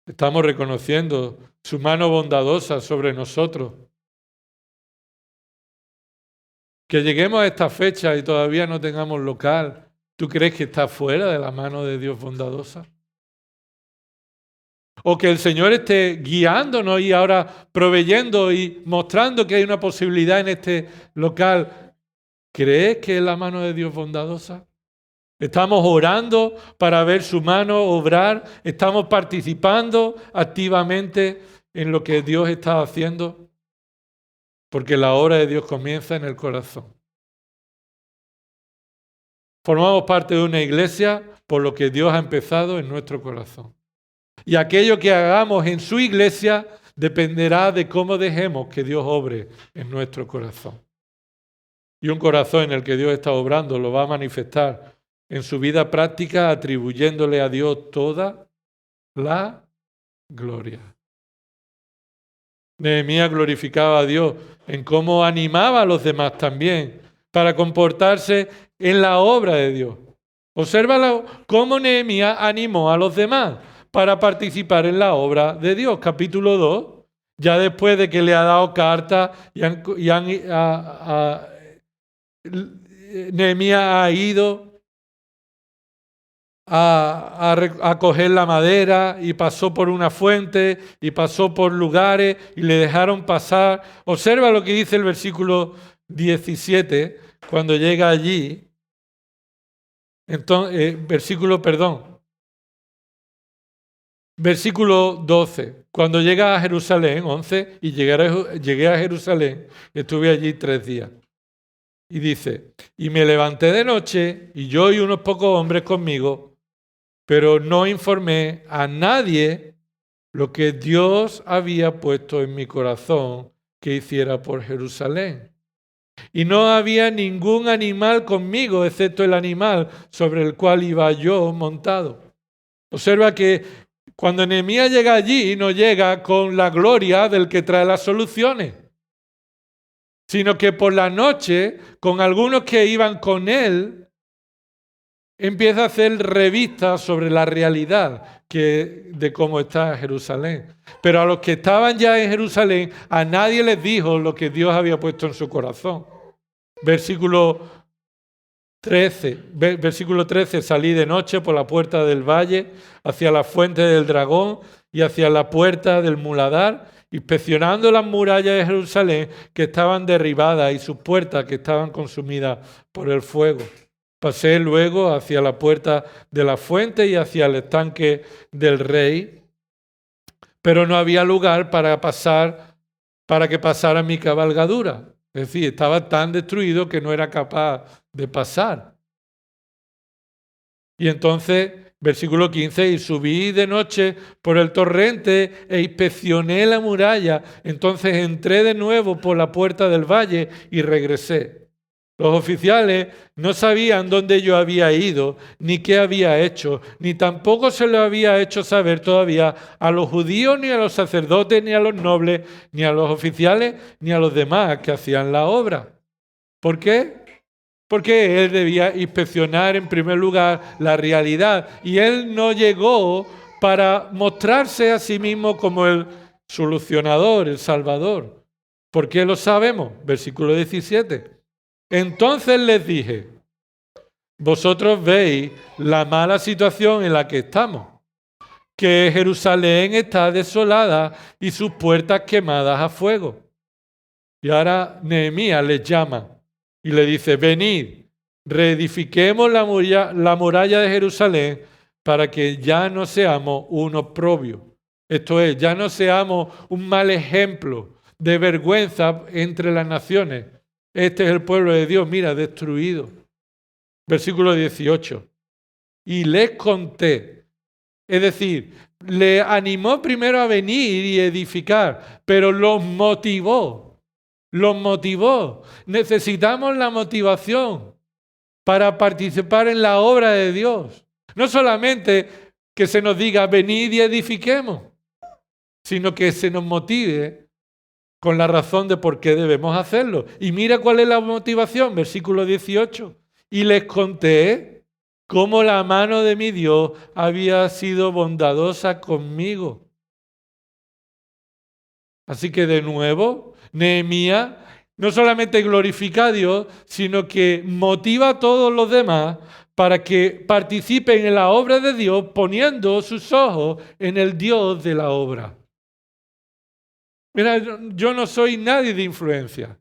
A: Estamos reconociendo su mano bondadosa sobre nosotros. Que lleguemos a esta fecha y todavía no tengamos local, ¿tú crees que está fuera de la mano de Dios bondadosa? O que el Señor esté guiándonos y ahora proveyendo y mostrando que hay una posibilidad en este local. ¿Crees que es la mano de Dios bondadosa? Estamos orando para ver su mano obrar. Estamos participando activamente en lo que Dios está haciendo. Porque la obra de Dios comienza en el corazón. Formamos parte de una iglesia por lo que Dios ha empezado en nuestro corazón. Y aquello que hagamos en su iglesia dependerá de cómo dejemos que Dios obre en nuestro corazón. Y un corazón en el que Dios está obrando lo va a manifestar en su vida práctica atribuyéndole a Dios toda la gloria. Nehemías glorificaba a Dios en cómo animaba a los demás también para comportarse en la obra de Dios. Observa cómo Nehemías animó a los demás para participar en la obra de Dios. Capítulo 2, ya después de que le ha dado cartas Nehemías ha ido a coger la madera y pasó por una fuente y pasó por lugares y le dejaron pasar. Observa lo que dice el versículo 17 cuando llega allí. Entonces, versículo 12. Cuando llega a Jerusalén, 11, y llegué a Jerusalén, estuve allí 3 días. Y dice, y me levanté de noche, y yo y unos pocos hombres conmigo, pero no informé a nadie lo que Dios había puesto en mi corazón que hiciera por Jerusalén. Y no había ningún animal conmigo, excepto el animal sobre el cual iba yo montado. Observa que cuando Nehemías llega allí, no llega con la gloria del que trae las soluciones, sino que por la noche, con algunos que iban con él, empieza a hacer revistas sobre la realidad de cómo está Jerusalén. Pero a los que estaban ya en Jerusalén, a nadie les dijo lo que Dios había puesto en su corazón. Versículo 13, salí de noche por la puerta del valle, hacia la fuente del dragón y hacia la puerta del muladar, inspeccionando las murallas de Jerusalén que estaban derribadas y sus puertas que estaban consumidas por el fuego. Pasé luego hacia la puerta de la fuente y hacia el estanque del rey, pero no había lugar para que pasara mi cabalgadura. Es decir, estaba tan destruido que no era capaz de pasar. Y entonces, versículo 15, y subí de noche por el torrente e inspeccioné la muralla. Entonces entré de nuevo por la puerta del valle y regresé. Los oficiales no sabían dónde yo había ido, ni qué había hecho, ni tampoco se lo había hecho saber todavía a los judíos, ni a los sacerdotes, ni a los nobles, ni a los oficiales, ni a los demás que hacían la obra. ¿Por qué? Porque él debía inspeccionar en primer lugar la realidad y él no llegó para mostrarse a sí mismo como el solucionador, el salvador. ¿Por qué lo sabemos? Versículo 17. Entonces les dije, vosotros veis la mala situación en la que estamos, que Jerusalén está desolada y sus puertas quemadas a fuego. Y ahora Nehemías les llama y le dice, venid, reedifiquemos la muralla de Jerusalén para que ya no seamos un oprobio. Esto es, ya no seamos un mal ejemplo de vergüenza entre las naciones. Este es el pueblo de Dios, mira, destruido. Versículo 18. Y les conté, es decir, le animó primero a venir y edificar, pero los motivó. Necesitamos la motivación para participar en la obra de Dios. No solamente que se nos diga, venid y edifiquemos, sino que se nos motive con la razón de por qué debemos hacerlo. Y mira cuál es la motivación, versículo 18. Y les conté cómo la mano de mi Dios había sido bondadosa conmigo. Así que de nuevo, Nehemías no solamente glorifica a Dios, sino que motiva a todos los demás para que participen en la obra de Dios poniendo sus ojos en el Dios de la obra. Mira, yo no soy nadie de influencia.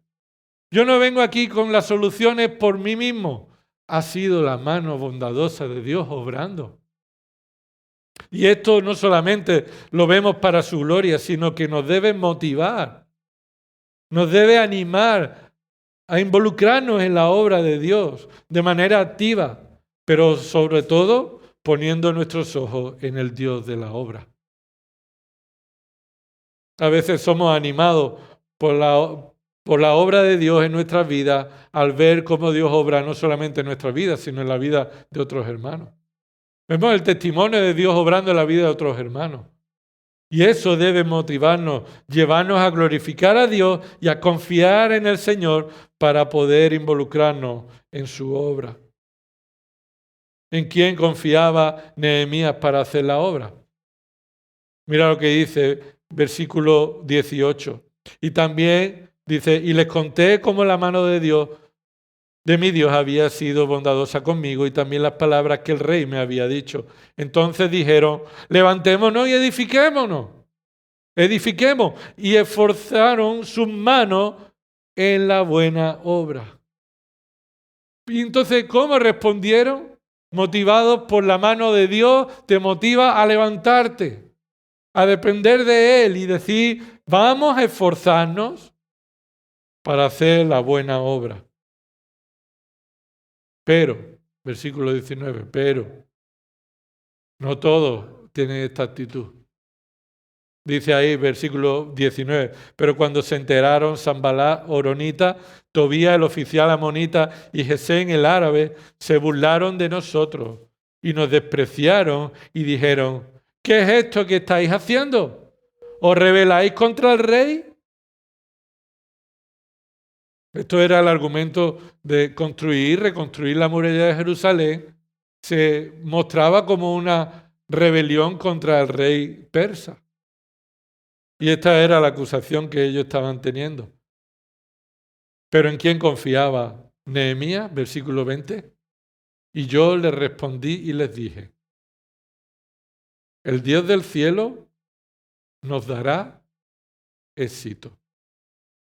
A: Yo no vengo aquí con las soluciones por mí mismo. Ha sido la mano bondadosa de Dios obrando. Y esto no solamente lo vemos para su gloria, sino que nos debe motivar, nos debe animar a involucrarnos en la obra de Dios de manera activa, pero sobre todo poniendo nuestros ojos en el Dios de la obra. A veces somos animados por la obra de Dios en nuestras vidas al ver cómo Dios obra no solamente en nuestras vidas, sino en la vida de otros hermanos. Vemos el testimonio de Dios obrando en la vida de otros hermanos. Y eso debe motivarnos, llevarnos a glorificar a Dios y a confiar en el Señor para poder involucrarnos en su obra. ¿En quién confiaba Nehemías para hacer la obra? Mira lo que dice versículo 18. Y también dice, y les conté cómo la mano de Dios, de mi Dios, había sido bondadosa conmigo y también las palabras que el rey me había dicho. Entonces dijeron, levantémonos y edifiquémonos. Edifiquemos. Y esforzaron sus manos en la buena obra. Y entonces, ¿cómo respondieron? Motivados por la mano de Dios, te motiva a levantarte, a depender de Él y decir, vamos a esforzarnos para hacer la buena obra. Pero, versículo 19, pero no todos tienen esta actitud. Dice ahí, versículo 19, pero cuando se enteraron Sanballat, Horonita, Tobías, el oficial amonita, y Gesén, el árabe, se burlaron de nosotros y nos despreciaron y dijeron, ¿qué es esto que estáis haciendo? ¿Os rebeláis contra el rey? Esto era el argumento de construir, reconstruir la muralla de Jerusalén. Se mostraba como una rebelión contra el rey persa. Y esta era la acusación que ellos estaban teniendo. ¿Pero en quién confiaba Nehemías? Versículo 20. Y yo les respondí y les dije, el Dios del cielo nos dará éxito.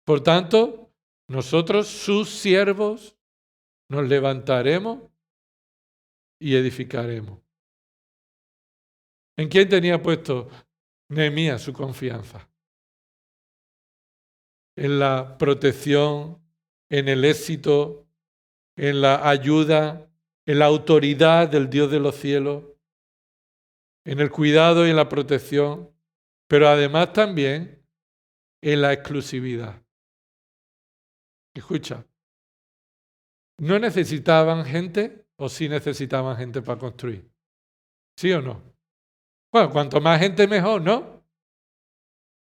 A: Por tanto, nosotros, sus siervos, nos levantaremos y edificaremos. ¿En quién tenía puesto Nehemías su confianza? En la protección, en el éxito, en la ayuda, en la autoridad del Dios de los cielos, en el cuidado y en la protección, pero además también en la exclusividad. Escucha, ¿no necesitaban gente o sí necesitaban gente para construir? ¿Sí o no? Bueno, cuanto más gente mejor, ¿no?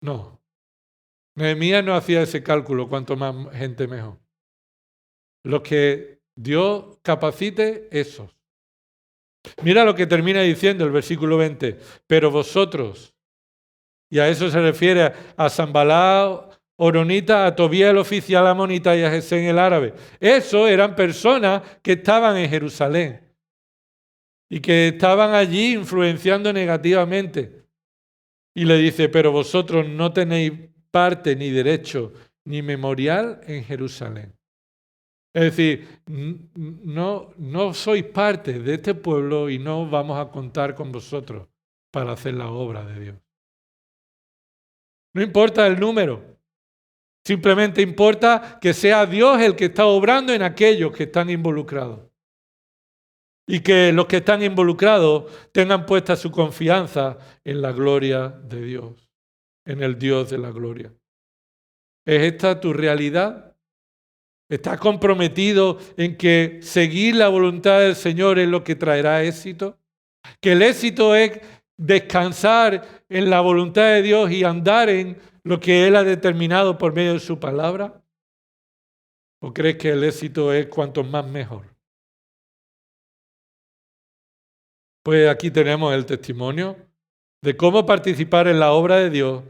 A: No. Nehemías no hacía ese cálculo, cuanto más gente mejor. Los que Dios capacite, esos. Mira lo que termina diciendo el versículo 20. Pero vosotros, y a eso se refiere a Sanballat, Horonita, a Tobías el oficial amonita y a Gesén el árabe. Esos eran personas que estaban en Jerusalén y que estaban allí influenciando negativamente. Y le dice, pero vosotros no tenéis parte ni derecho ni memorial en Jerusalén. Es decir, no sois parte de este pueblo y no vamos a contar con vosotros para hacer la obra de Dios. No importa el número, simplemente importa que sea Dios el que está obrando en aquellos que están involucrados. Y que los que están involucrados tengan puesta su confianza en la gloria de Dios, en el Dios de la gloria. ¿Es esta tu realidad? ¿Estás comprometido en que seguir la voluntad del Señor es lo que traerá éxito? ¿Que el éxito es descansar en la voluntad de Dios y andar en lo que Él ha determinado por medio de su palabra? ¿O crees que el éxito es cuanto más mejor? Pues aquí tenemos el testimonio de cómo participar en la obra de Dios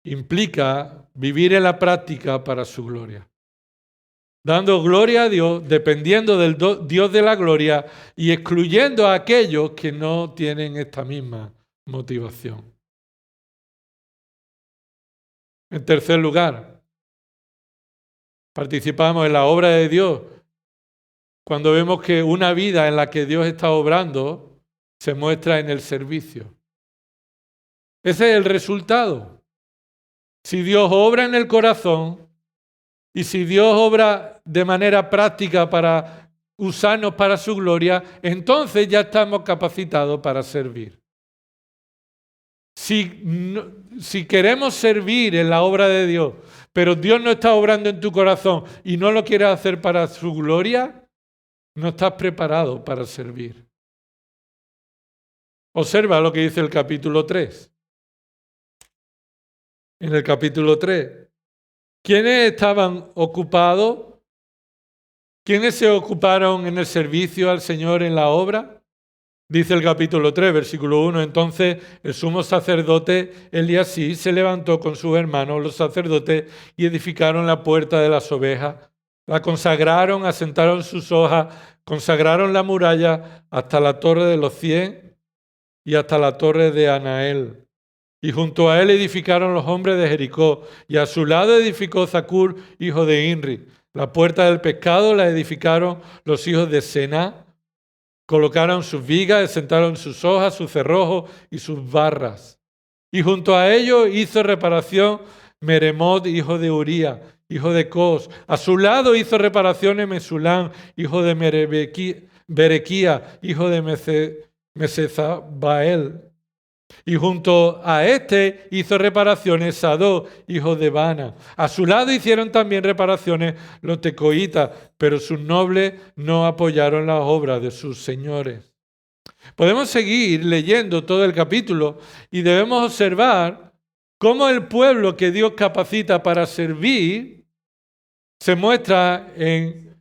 A: implica vivir en la práctica para su gloria. Dando gloria a Dios, dependiendo del Dios de la gloria y excluyendo a aquellos que no tienen esta misma motivación. En tercer lugar, participamos en la obra de Dios cuando vemos que una vida en la que Dios está obrando se muestra en el servicio. Ese es el resultado. Si Dios obra en el corazón y si Dios obra de manera práctica para usarnos para su gloria, entonces ya estamos capacitados para servir. Si queremos servir en la obra de Dios, pero Dios no está obrando en tu corazón y no lo quieres hacer para su gloria, no estás preparado para servir. Observa lo que dice el capítulo 3. en el capítulo 3. ¿Quiénes estaban ocupados? ¿Quiénes se ocuparon en el servicio al Señor en la obra? Dice el capítulo 3, versículo 1, entonces el sumo sacerdote Eliasib se levantó con sus hermanos, los sacerdotes, y edificaron la puerta de las ovejas. La consagraron, asentaron sus hojas, consagraron la muralla hasta la torre de los 100 y hasta la torre de Anael. Y junto a él edificaron los hombres de Jericó, y a su lado edificó Zacur, hijo de Inri. La puerta del pescado la edificaron los hijos de Sená. Colocaron sus vigas, sentaron sus hojas, sus cerrojos y sus barras. Y junto a ellos hizo reparación Meremot, hijo de Uría, hijo de Cos. A su lado hizo reparaciones Mesulán, hijo de Berequía, hijo de Mesezabael. Y junto a este hizo reparaciones Sadó, hijo de Bana. A su lado hicieron también reparaciones los tecoitas, pero sus nobles no apoyaron las obras de sus señores. Podemos seguir leyendo todo el capítulo y debemos observar cómo el pueblo que Dios capacita para servir se muestra en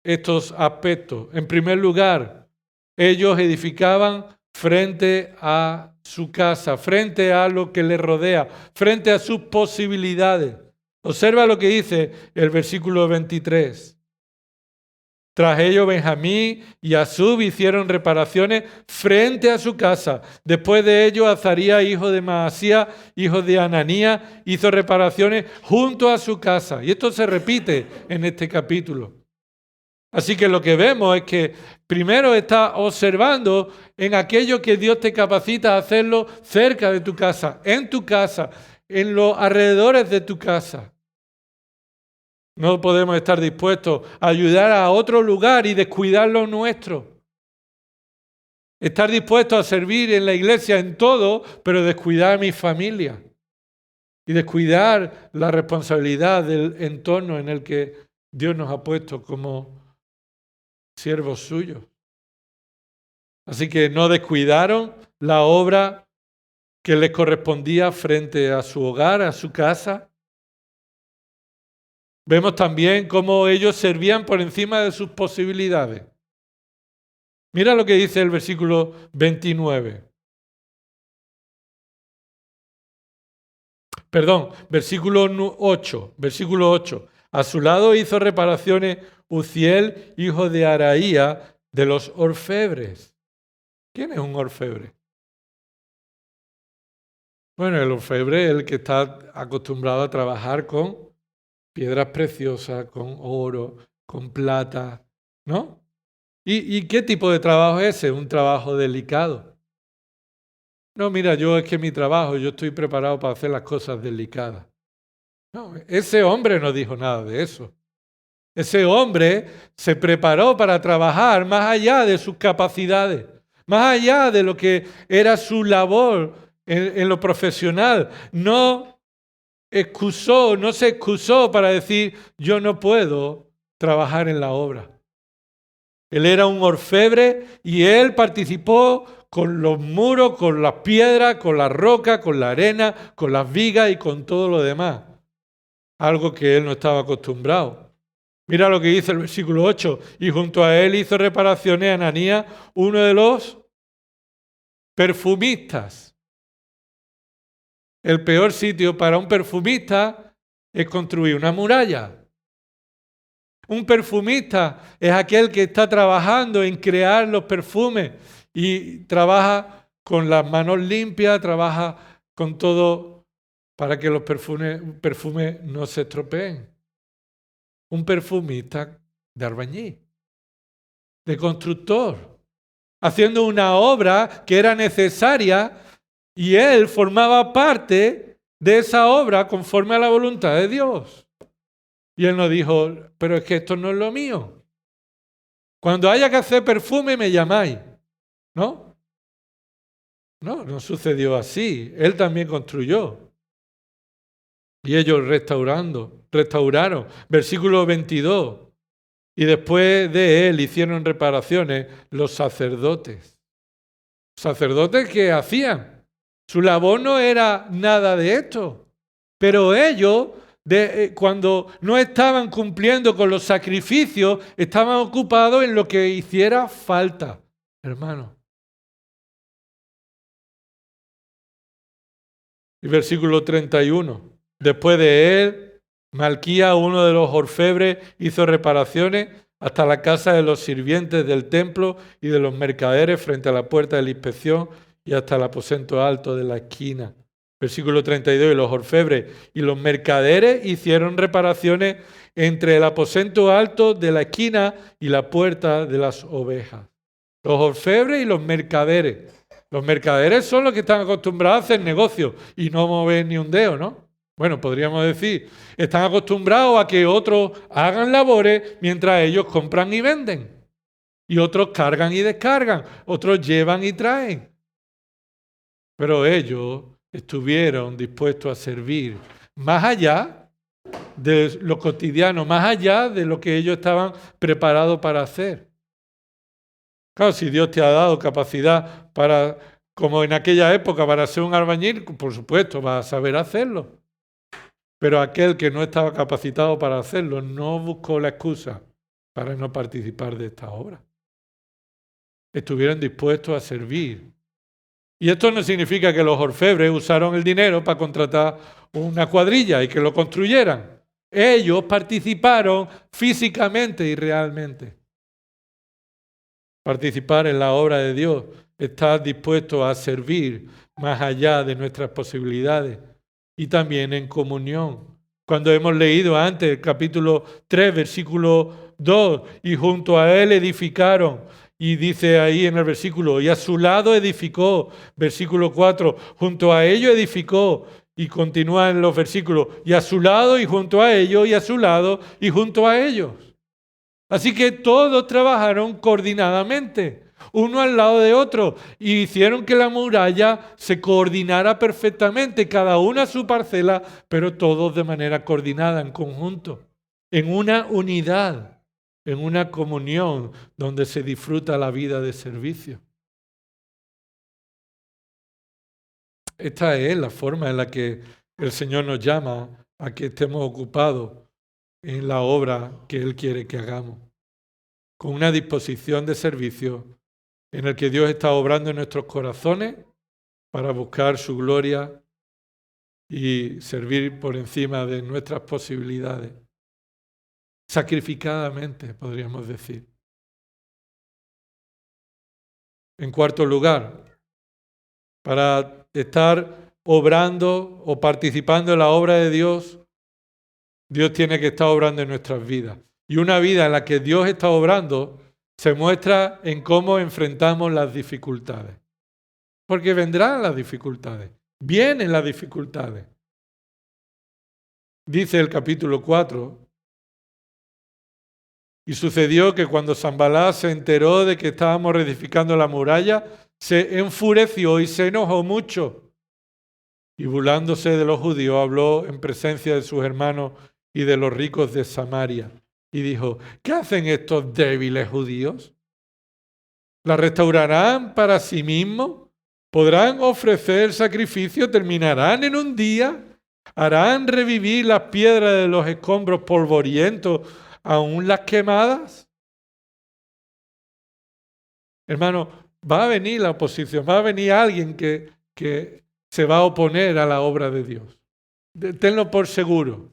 A: estos aspectos. En primer lugar, ellos edificaban frente a su casa, frente a lo que le rodea, frente a sus posibilidades. Observa lo que dice el versículo 23. Tras ello Benjamín y Asub hicieron reparaciones frente a su casa. Después de ello Azarías, hijo de Maasías, hijo de Ananías, hizo reparaciones junto a su casa. Y esto se repite en este capítulo. Así que lo que vemos es que primero está observando en aquello que Dios te capacita a hacerlo cerca de tu casa, en los alrededores de tu casa. No podemos estar dispuestos a ayudar a otro lugar y descuidar lo nuestro. Estar dispuestos a servir en la iglesia en todo, pero descuidar a mi familia y descuidar la responsabilidad del entorno en el que Dios nos ha puesto como siervos suyos. Así que no descuidaron la obra que les correspondía frente a su hogar, a su casa. Vemos también cómo ellos servían por encima de sus posibilidades. Mira lo que dice el versículo 29. Perdón, versículo 8. A su lado hizo reparaciones Uziel, hijo de Araía, de los orfebres. ¿Quién es un orfebre? Bueno, el orfebre es el que está acostumbrado a trabajar con piedras preciosas, con oro, con plata, ¿no? ¿Y qué tipo de trabajo es ese? Un trabajo delicado. No, mira, yo estoy preparado para hacer las cosas delicadas. No, ese hombre no dijo nada de eso. Ese hombre se preparó para trabajar más allá de sus capacidades, más allá de lo que era su labor en lo profesional. No se excusó para decir, yo no puedo trabajar en la obra. Él era un orfebre y él participó con los muros, con las piedras, con la roca, con la arena, con las vigas y con todo lo demás. Algo que él no estaba acostumbrado. Mira lo que dice el versículo 8. Y junto a él hizo reparaciones Ananías, uno de los perfumistas. El peor sitio para un perfumista es construir una muralla. Un perfumista es aquel que está trabajando en crear los perfumes y trabaja con las manos limpias, trabaja con todo para que los perfumes no se estropeen. Un perfumista de albañil, de constructor, haciendo una obra que era necesaria y él formaba parte de esa obra conforme a la voluntad de Dios. Y él nos dijo, pero es que esto no es lo mío. Cuando haya que hacer perfume me llamáis. ¿No? No sucedió así. Él también construyó. Y ellos restauraron. Versículo 22. Y después de él hicieron reparaciones los sacerdotes. ¿Sacerdotes qué hacían? Su labor no era nada de esto. Pero ellos, cuando no estaban cumpliendo con los sacrificios, estaban ocupados en lo que hiciera falta, hermano. Y versículo 31. Después de él, Malquías, uno de los orfebres, hizo reparaciones hasta la casa de los sirvientes del templo y de los mercaderes frente a la puerta de la inspección y hasta el aposento alto de la esquina. Versículo 32. Y los orfebres y los mercaderes hicieron reparaciones entre el aposento alto de la esquina y la puerta de las ovejas. Los orfebres y los mercaderes. Los mercaderes son los que están acostumbrados a hacer negocios y no mover ni un dedo, ¿no? Bueno, podríamos decir, están acostumbrados a que otros hagan labores mientras ellos compran y venden. Y otros cargan y descargan, otros llevan y traen. Pero ellos estuvieron dispuestos a servir más allá de lo cotidiano, más allá de lo que ellos estaban preparados para hacer. Claro, si Dios te ha dado capacidad para, como en aquella época, para ser un albañil, por supuesto, vas a saber hacerlo. Pero aquel que no estaba capacitado para hacerlo no buscó la excusa para no participar de esta obra. Estuvieron dispuestos a servir. Y esto no significa que los orfebres usaron el dinero para contratar una cuadrilla y que lo construyeran. Ellos participaron físicamente y realmente. Participar en la obra de Dios, estar dispuesto a servir más allá de nuestras posibilidades y también en comunión. Cuando hemos leído antes el capítulo 3, versículo 2, y junto a él edificaron, y dice ahí en el versículo, y a su lado edificó, versículo 4, junto a ellos edificó, y continúa en los versículos, y a su lado y junto a ellos, y a su lado y junto a ellos. Así que todos trabajaron coordinadamente, uno al lado de otro, y hicieron que la muralla se coordinara perfectamente, cada uno a su parcela, pero todos de manera coordinada, en conjunto, en una unidad, en una comunión donde se disfruta la vida de servicio. Esta es la forma en la que el Señor nos llama a que estemos ocupados en la obra que Él quiere que hagamos, con una disposición de servicio en el que Dios está obrando en nuestros corazones para buscar su gloria y servir por encima de nuestras posibilidades, sacrificadamente, podríamos decir. En cuarto lugar, para estar obrando o participando en la obra de Dios, Dios tiene que estar obrando en nuestras vidas. Y una vida en la que Dios está obrando se muestra en cómo enfrentamos las dificultades. Porque vendrán las dificultades, vienen las dificultades. Dice el capítulo 4, y sucedió que cuando Sanballat se enteró de que estábamos reedificando la muralla, se enfureció y se enojó mucho. Y burlándose de los judíos, habló en presencia de sus hermanos y de los ricos de Samaria. Y dijo, ¿qué hacen estos débiles judíos? ¿La restaurarán para sí mismos? ¿Podrán ofrecer sacrificio? ¿Terminarán en un día? ¿Harán revivir las piedras de los escombros polvorientos, aún las quemadas? Hermano, va a venir la oposición, va a venir alguien que se va a oponer a la obra de Dios. Tenlo por seguro.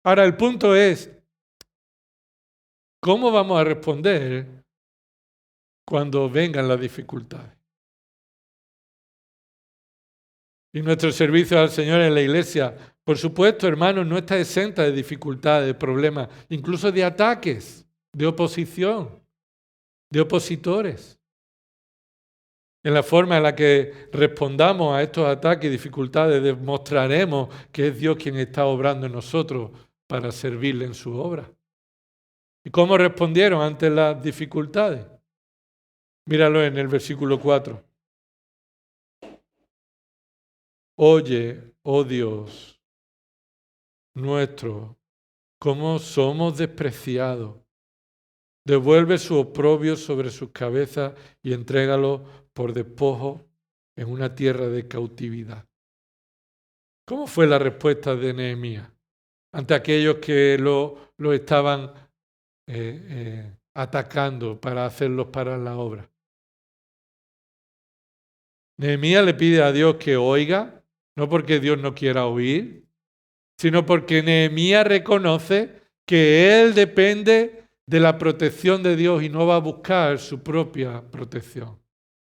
A: Ahora, el punto es, ¿cómo vamos a responder cuando vengan las dificultades? Y nuestro servicio al Señor en la iglesia, por supuesto, hermanos, no está exenta de dificultades, de problemas, incluso de ataques, de oposición, de opositores. En la forma en la que respondamos a estos ataques y dificultades, demostraremos que es Dios quien está obrando en nosotros para servirle en su obra. ¿Y cómo respondieron ante las dificultades? Míralo en el versículo 4. Oye, oh Dios nuestro, cómo somos despreciados. Devuelve su oprobio sobre sus cabezas y entrégalo por despojo en una tierra de cautividad. ¿Cómo fue la respuesta de Nehemías ante aquellos que lo estaban atacando para hacerlos parar la obra? Nehemías le pide a Dios que oiga, no porque Dios no quiera oír, sino porque Nehemías reconoce que él depende de la protección de Dios y no va a buscar su propia protección.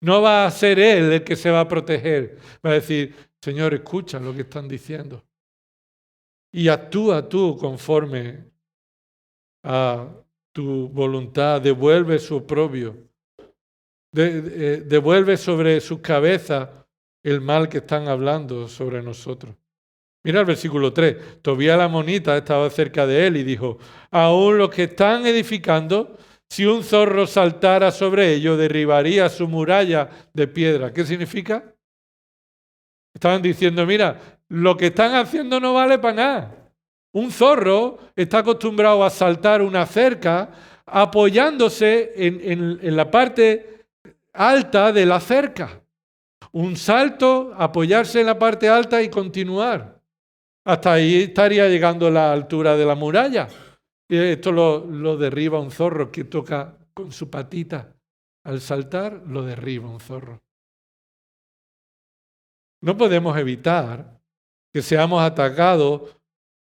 A: No va a ser él el que se va a proteger. Va a decir, Señor, escucha lo que están diciendo. Y actúa tú conforme a tu voluntad. Devuelve su oprobio. Devuelve sobre sus cabezas el mal que están hablando sobre nosotros. Mira el versículo 3. Tobías el amonita estaba cerca de él y dijo, aún los que están edificando, si un zorro saltara sobre ellos, derribaría su muralla de piedra. ¿Qué significa? Estaban diciendo, mira, lo que están haciendo no vale para nada. Un zorro está acostumbrado a saltar una cerca apoyándose en la parte alta de la cerca. Un salto, apoyarse en la parte alta y continuar. Hasta ahí estaría llegando la altura de la muralla. Y esto lo derriba un zorro que toca con su patita. Al saltar, lo derriba un zorro. No podemos evitar que seamos atacados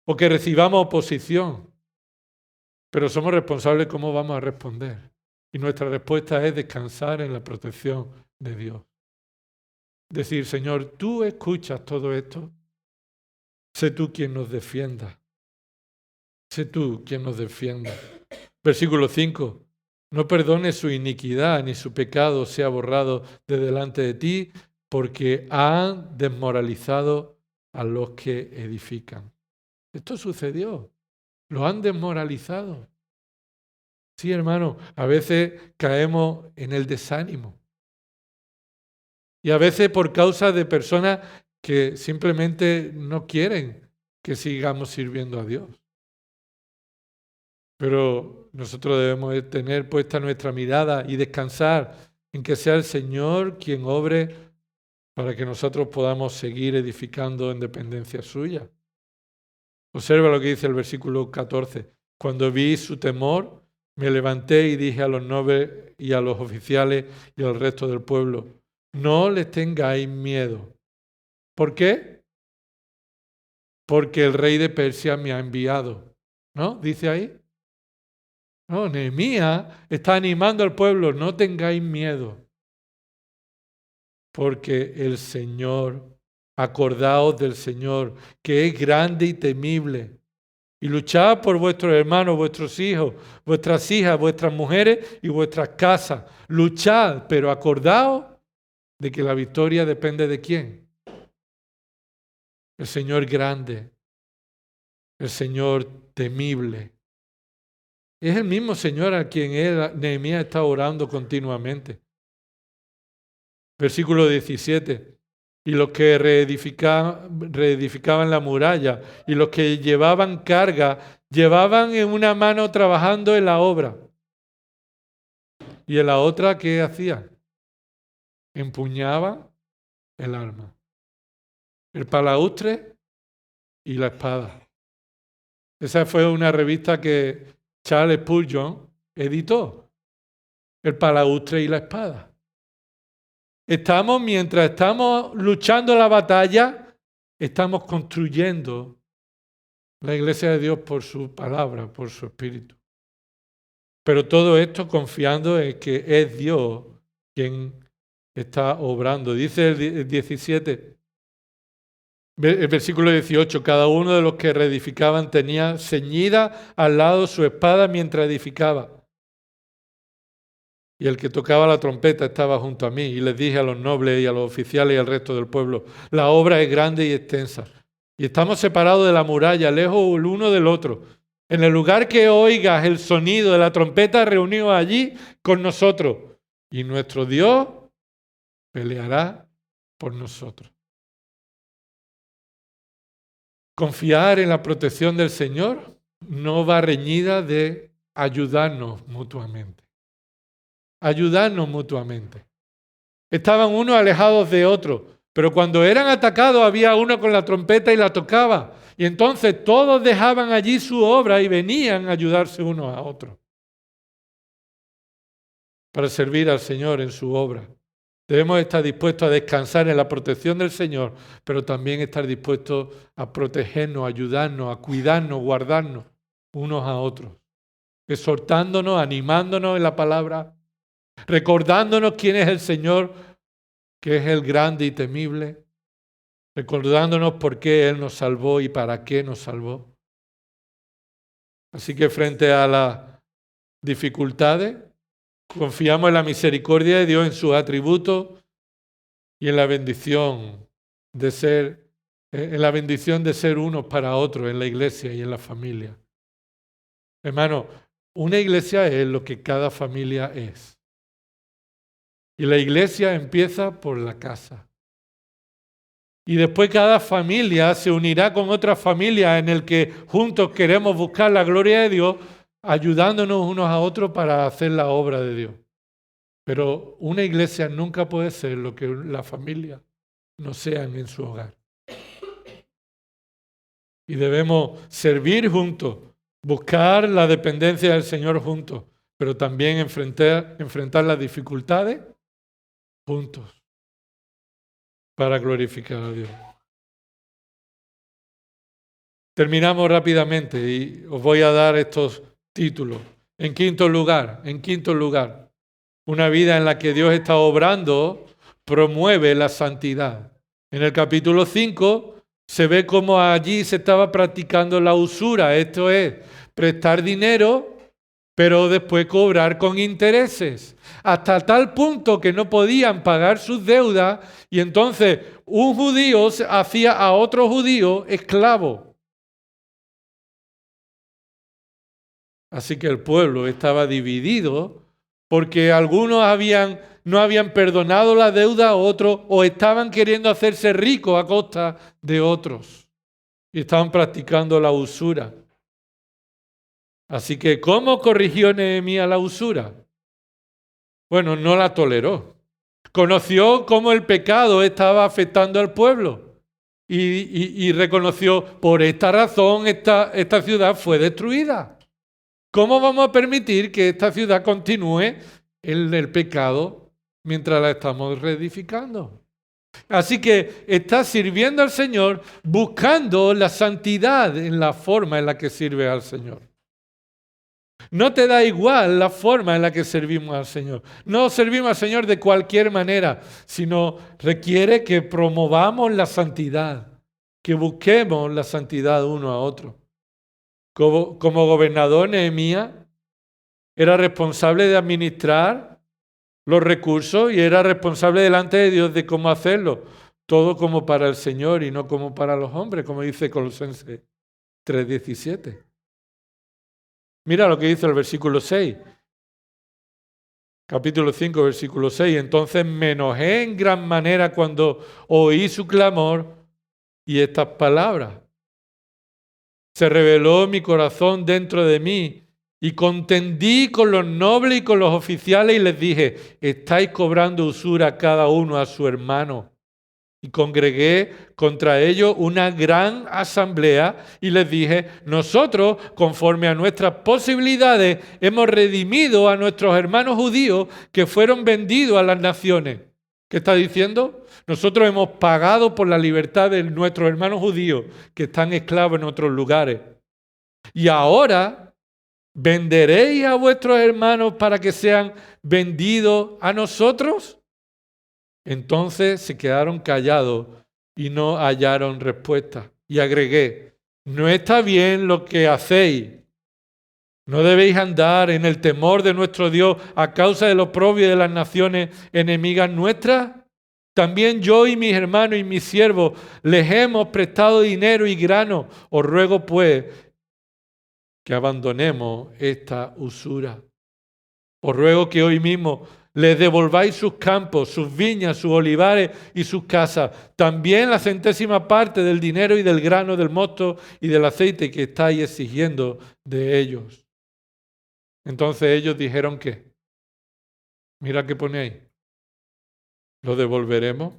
A: o que recibamos oposición, pero somos responsables de cómo vamos a responder. Y nuestra respuesta es descansar en la protección de Dios. Decir, Señor, tú escuchas todo esto. Sé tú quien nos defienda. Sé tú quien nos defienda. Versículo 5. No perdones su iniquidad, ni su pecado sea borrado de delante de ti, porque han desmoralizado a los que edifican. Esto sucedió. Lo han desmoralizado. Sí, hermano, a veces caemos en el desánimo. Y a veces por causa de personas que simplemente no quieren que sigamos sirviendo a Dios. Pero nosotros debemos tener puesta nuestra mirada y descansar en que sea el Señor quien obre para que nosotros podamos seguir edificando en dependencia suya. Observa lo que dice el versículo 14. Cuando vi su temor, me levanté y dije a los nobles y a los oficiales y al resto del pueblo, no les tengáis miedo. ¿Por qué? Porque el rey de Persia me ha enviado. ¿No? Dice ahí. No, Nehemías está animando al pueblo, no tengáis miedo. Porque el Señor, acordaos del Señor, que es grande y temible. Y luchad por vuestros hermanos, vuestros hijos, vuestras hijas, vuestras mujeres y vuestras casas. Luchad, pero acordaos de que la victoria depende de quién. El Señor grande, el Señor temible. Es el mismo Señor a quien Nehemías está orando continuamente. Versículo 17. Y los que reedificaban la muralla y los que llevaban carga, llevaban en una mano trabajando en la obra. Y en la otra, ¿qué hacían? Empuñaban el arma. El palaustre y la espada. Esa fue una revista que Charles Spurgeon editó. El palaustre y la espada. Mientras estamos luchando la batalla, estamos construyendo la iglesia de Dios por su palabra, por su espíritu. Pero todo esto confiando en que es Dios quien está obrando. Dice el 17, el versículo 18, cada uno de los que reedificaban tenía ceñida al lado su espada mientras edificaba. Y el que tocaba la trompeta estaba junto a mí. Y les dije a los nobles y a los oficiales y al resto del pueblo, la obra es grande y extensa. Y estamos separados de la muralla, lejos el uno del otro. En el lugar que oigas el sonido de la trompeta, reunidos allí con nosotros. Y nuestro Dios peleará por nosotros. Confiar en la protección del Señor no va reñida de ayudarnos mutuamente. Ayudarnos mutuamente. Estaban unos alejados de otros, Pero cuando eran atacados había uno con la trompeta y la tocaba. Y entonces todos dejaban allí su obra y venían a ayudarse unos a otros para servir al Señor en su obra. Debemos estar dispuestos a descansar en la protección del Señor, pero también estar dispuestos a protegernos, a ayudarnos, a cuidarnos, guardarnos unos a otros, exhortándonos, animándonos en la palabra, recordándonos quién es el Señor, que es el grande y temible, recordándonos por qué Él nos salvó y para qué nos salvó. Así que frente a las dificultades, confiamos en la misericordia de Dios, en sus atributos y en la bendición de ser unos para otros en la iglesia y en la familia. Hermano, una iglesia es lo que cada familia es. Y la iglesia empieza por la casa. Y después cada familia se unirá con otra familia en el que juntos queremos buscar la gloria de Dios, ayudándonos unos a otros para hacer la obra de Dios. Pero una iglesia nunca puede ser lo que la familia no sean en su hogar. Y debemos servir juntos, buscar la dependencia del Señor juntos, pero también enfrentar las dificultades juntos para glorificar a Dios. Terminamos rápidamente y os voy a dar estos títulos. En quinto lugar, una vida en la que Dios está obrando promueve la santidad. En el capítulo 5 se ve cómo allí se estaba practicando la usura, esto es, prestar dinero, pero después cobrar con intereses, hasta tal punto que no podían pagar sus deudas y entonces un judío hacía a otro judío esclavo. Así que el pueblo estaba dividido porque algunos no habían perdonado la deuda a otros o estaban queriendo hacerse ricos a costa de otros y estaban practicando la usura. Así que, ¿cómo corrigió Nehemías la usura? Bueno, no la toleró. Conoció cómo el pecado estaba afectando al pueblo y reconoció, por esta razón esta ciudad fue destruida. ¿Cómo vamos a permitir que esta ciudad continúe en el pecado mientras la estamos reedificando? Así que está sirviendo al Señor buscando la santidad en la forma en la que sirve al Señor. No te da igual la forma en la que servimos al Señor. No servimos al Señor de cualquier manera, sino requiere que promovamos la santidad, que busquemos la santidad uno a otro. Como gobernador, Nehemías era responsable de administrar los recursos y era responsable delante de Dios de cómo hacerlo. Todo como para el Señor y no como para los hombres, como dice Colosenses 3:17. Mira lo que dice el versículo 6. Capítulo 5, versículo 6. Entonces me enojé en gran manera cuando oí su clamor y estas palabras. Se reveló mi corazón dentro de mí y contendí con los nobles y con los oficiales y les dije, estáis cobrando usura cada uno a su hermano. Y congregué contra ellos una gran asamblea y les dije, nosotros, conforme a nuestras posibilidades, hemos redimido a nuestros hermanos judíos que fueron vendidos a las naciones. ¿Qué está diciendo? Nosotros hemos pagado por la libertad de nuestros hermanos judíos que están esclavos en otros lugares. Y ahora venderéis a vuestros hermanos para que sean vendidos a nosotros. Entonces se quedaron callados y no hallaron respuesta. Y agregué, no está bien lo que hacéis. ¿No debéis andar en el temor de nuestro Dios a causa del oprobio de las naciones enemigas nuestras? También yo y mis hermanos y mis siervos les hemos prestado dinero y grano. Os ruego pues que abandonemos esta usura. Os ruego que hoy mismo les devolváis sus campos, sus viñas, sus olivares y sus casas. También la 100ª parte del dinero y del grano, del mosto y del aceite que estáis exigiendo de ellos. Entonces ellos dijeron que, mira que pone ahí, lo devolveremos.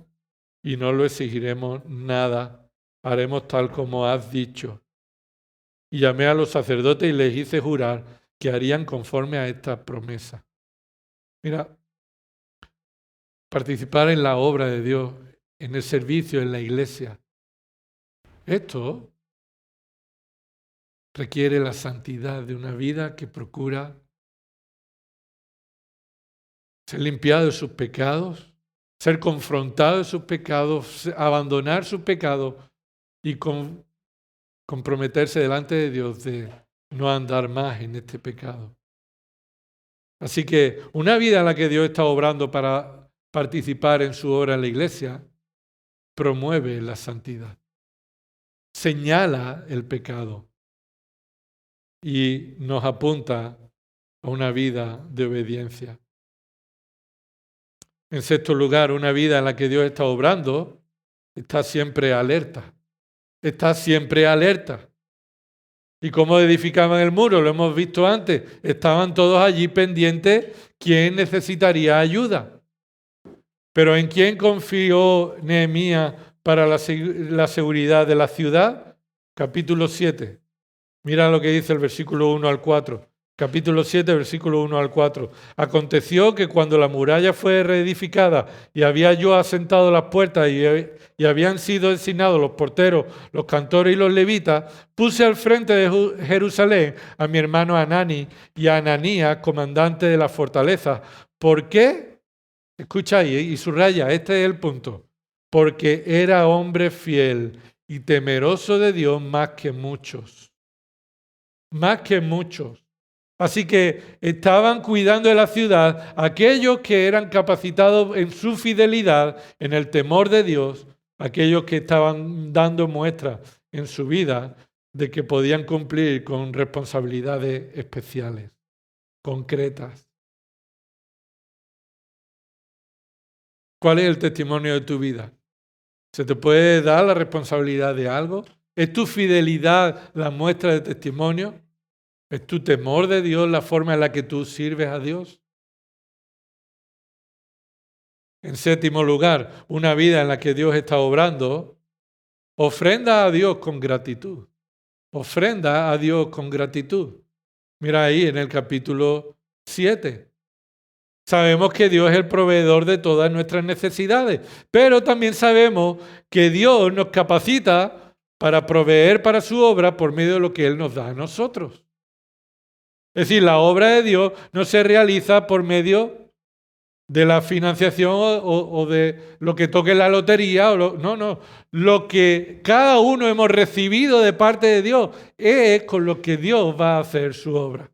A: y no lo exigiremos nada. Haremos tal como has dicho. Y llamé a los sacerdotes y les hice jurar que harían conforme a esta promesa. Mira, participar en la obra de Dios, en el servicio, en la iglesia. Esto requiere la santidad de una vida que procura ser limpiado de sus pecados, ser confrontado de sus pecados, abandonar sus pecados y comprometerse delante de Dios de no andar más en este pecado. Así que una vida en la que Dios está obrando para participar en su obra en la iglesia promueve la santidad, señala el pecado y nos apunta a una vida de obediencia. En sexto lugar, una vida en la que Dios está obrando está siempre alerta. Está siempre alerta. ¿Y cómo edificaban el muro? Lo hemos visto antes. Estaban todos allí pendientes quién necesitaría ayuda. Pero ¿en quién confió Nehemías para la seguridad de la ciudad? Capítulo 7. Mira lo que dice el versículo 1 al 4. Capítulo 7, versículo 1 al 4. Aconteció que cuando la muralla fue reedificada y había yo asentado las puertas y habían sido designados los porteros, los cantores y los levitas, puse al frente de Jerusalén a mi hermano Hanani y a Ananías, comandante de la fortaleza. ¿Por qué? Escucha ahí y subraya, este es el punto. Porque era hombre fiel y temeroso de Dios más que muchos. Más que muchos. Así que estaban cuidando de la ciudad aquellos que eran capacitados en su fidelidad, en el temor de Dios, aquellos que estaban dando muestras en su vida de que podían cumplir con responsabilidades especiales, concretas. ¿Cuál es el testimonio de tu vida? ¿Se te puede dar la responsabilidad de algo? ¿Es tu fidelidad la muestra de testimonio? ¿Es tu temor de Dios la forma en la que tú sirves a Dios? En séptimo lugar, una vida en la que Dios está obrando, ofrenda a Dios con gratitud. Ofrenda a Dios con gratitud. Mira ahí en el capítulo 7. Sabemos que Dios es el proveedor de todas nuestras necesidades, pero también sabemos que Dios nos capacita para proveer para su obra por medio de lo que Él nos da a nosotros. Es decir, la obra de Dios no se realiza por medio de la financiación o de lo que toque la lotería. No. Lo que cada uno hemos recibido de parte de Dios es con lo que Dios va a hacer su obra.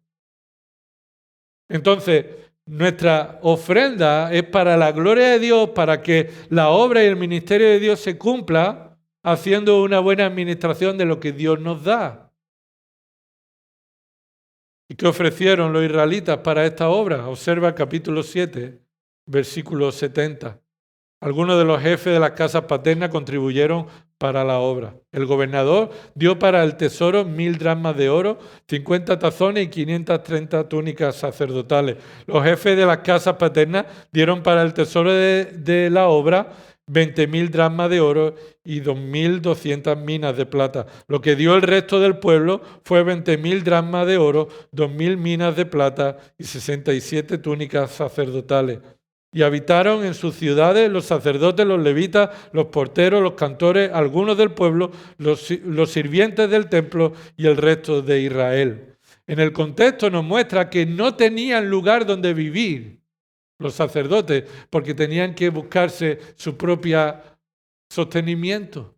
A: Entonces, nuestra ofrenda es para la gloria de Dios, para que la obra y el ministerio de Dios se cumpla haciendo una buena administración de lo que Dios nos da. ¿Y qué ofrecieron los israelitas para esta obra? Observa el capítulo 7, versículo 70. Algunos de los jefes de las casas paternas contribuyeron para la obra. El gobernador dio para el tesoro 1000 dracmas de oro, 50 tazones y 530 túnicas sacerdotales. Los jefes de las casas paternas dieron para el tesoro de la obra 20.000 dracmas de oro y 2.200 minas de plata. Lo que dio el resto del pueblo fue 20.000 dracmas de oro, 2.000 minas de plata y 67 túnicas sacerdotales. Y habitaron en sus ciudades los sacerdotes, los levitas, los porteros, los cantores, algunos del pueblo, los sirvientes del templo y el resto de Israel. En el contexto nos muestra que no tenían lugar donde vivir los sacerdotes, porque tenían que buscarse su propio sostenimiento.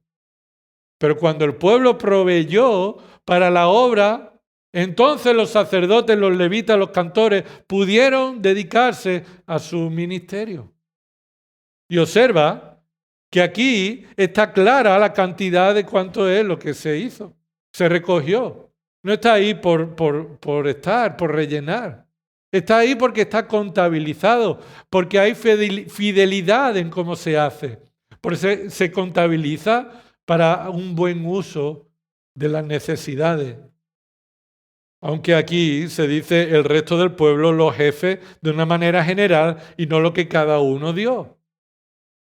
A: Pero cuando el pueblo proveyó para la obra, entonces los sacerdotes, los levitas, los cantores pudieron dedicarse a su ministerio. Y observa que aquí está clara la cantidad de cuánto es lo que se hizo. Se recogió. No está ahí por estar, por rellenar. Está ahí porque está contabilizado, porque hay fidelidad en cómo se hace. Por eso se contabiliza para un buen uso de las necesidades. Aunque aquí se dice el resto del pueblo, los jefes, de una manera general y no lo que cada uno dio.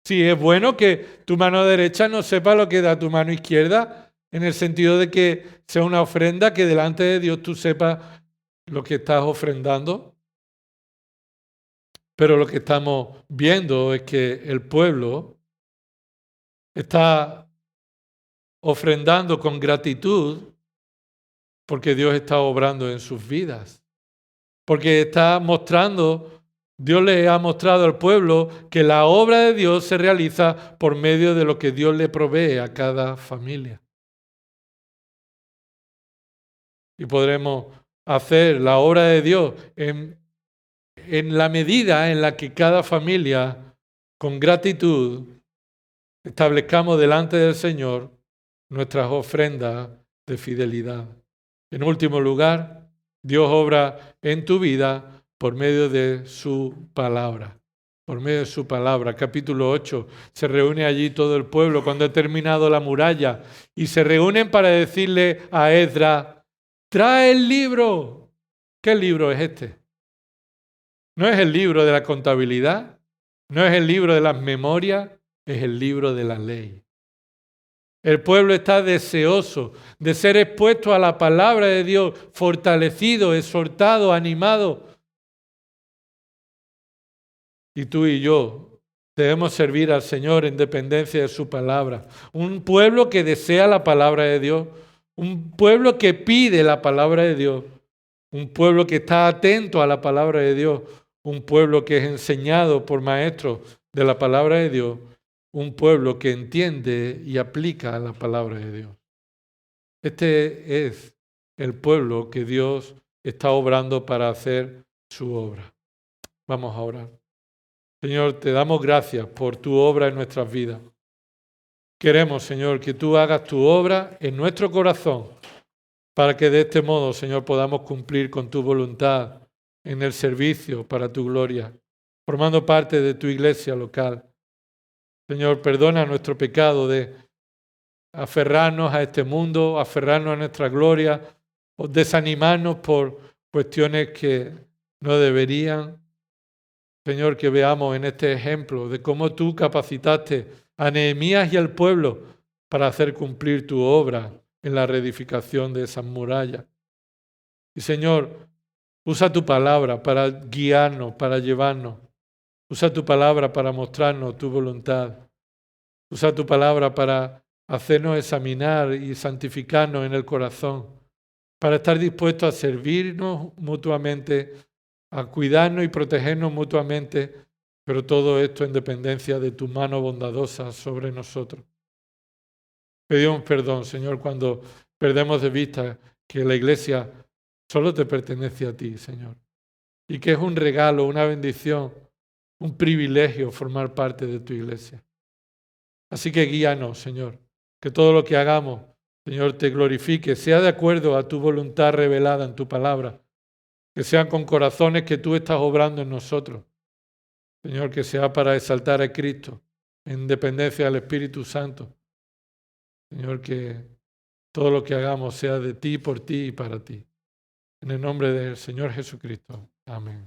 A: Sí, es bueno que tu mano derecha no sepa lo que da tu mano izquierda, en el sentido de que sea una ofrenda que delante de Dios tú sepas lo que estás ofrendando. Pero lo que estamos viendo es que el pueblo está ofrendando con gratitud porque Dios está obrando en sus vidas. Porque está mostrando, Dios le ha mostrado al pueblo que la obra de Dios se realiza por medio de lo que Dios le provee a cada familia. Y podremos hacer la obra de Dios en la medida en la que cada familia, con gratitud, establezcamos delante del Señor nuestras ofrendas de fidelidad. En último lugar, Dios obra en tu vida por medio de su palabra. Por medio de su palabra. Capítulo 8. Se reúne allí todo el pueblo cuando ha terminado la muralla y se reúnen para decirle a Esdras: trae el libro. ¿Qué libro es este? No es el libro de la contabilidad, no es el libro de las memorias, es el libro de la ley. El pueblo está deseoso de ser expuesto a la palabra de Dios, fortalecido, exhortado, animado. Y tú y yo debemos servir al Señor en dependencia de su palabra. Un pueblo que desea la palabra de Dios, un pueblo que pide la palabra de Dios, un pueblo que está atento a la palabra de Dios, un pueblo que es enseñado por maestros de la palabra de Dios, un pueblo que entiende y aplica la palabra de Dios. Este es el pueblo que Dios está obrando para hacer su obra. Vamos a orar. Señor, te damos gracias por tu obra en nuestras vidas. Queremos, Señor, que tú hagas tu obra en nuestro corazón para que de este modo, Señor, podamos cumplir con tu voluntad en el servicio para tu gloria, formando parte de tu iglesia local. Señor, perdona nuestro pecado de aferrarnos a este mundo, aferrarnos a nuestra gloria, o desanimarnos por cuestiones que no deberían. Señor, que veamos en este ejemplo de cómo tú capacitaste a Nehemías y al pueblo para hacer cumplir tu obra en la reedificación de esas murallas. Y Señor, usa tu palabra para guiarnos, para llevarnos. Usa tu palabra para mostrarnos tu voluntad. Usa tu palabra para hacernos examinar y santificarnos en el corazón, para estar dispuestos a servirnos mutuamente, a cuidarnos y protegernos mutuamente, pero todo esto en dependencia de tu mano bondadosa sobre nosotros. Pedimos perdón, Señor, cuando perdemos de vista que la iglesia solo te pertenece a ti, Señor, y que es un regalo, una bendición, un privilegio formar parte de tu iglesia. Así que guíanos, Señor, que todo lo que hagamos, Señor, te glorifique, sea de acuerdo a tu voluntad revelada en tu palabra, que sean con corazones que tú estás obrando en nosotros. Señor, que sea para exaltar a Cristo, en dependencia del Espíritu Santo. Señor, que todo lo que hagamos sea de ti, por ti y para ti. En el nombre del Señor Jesucristo. Amén.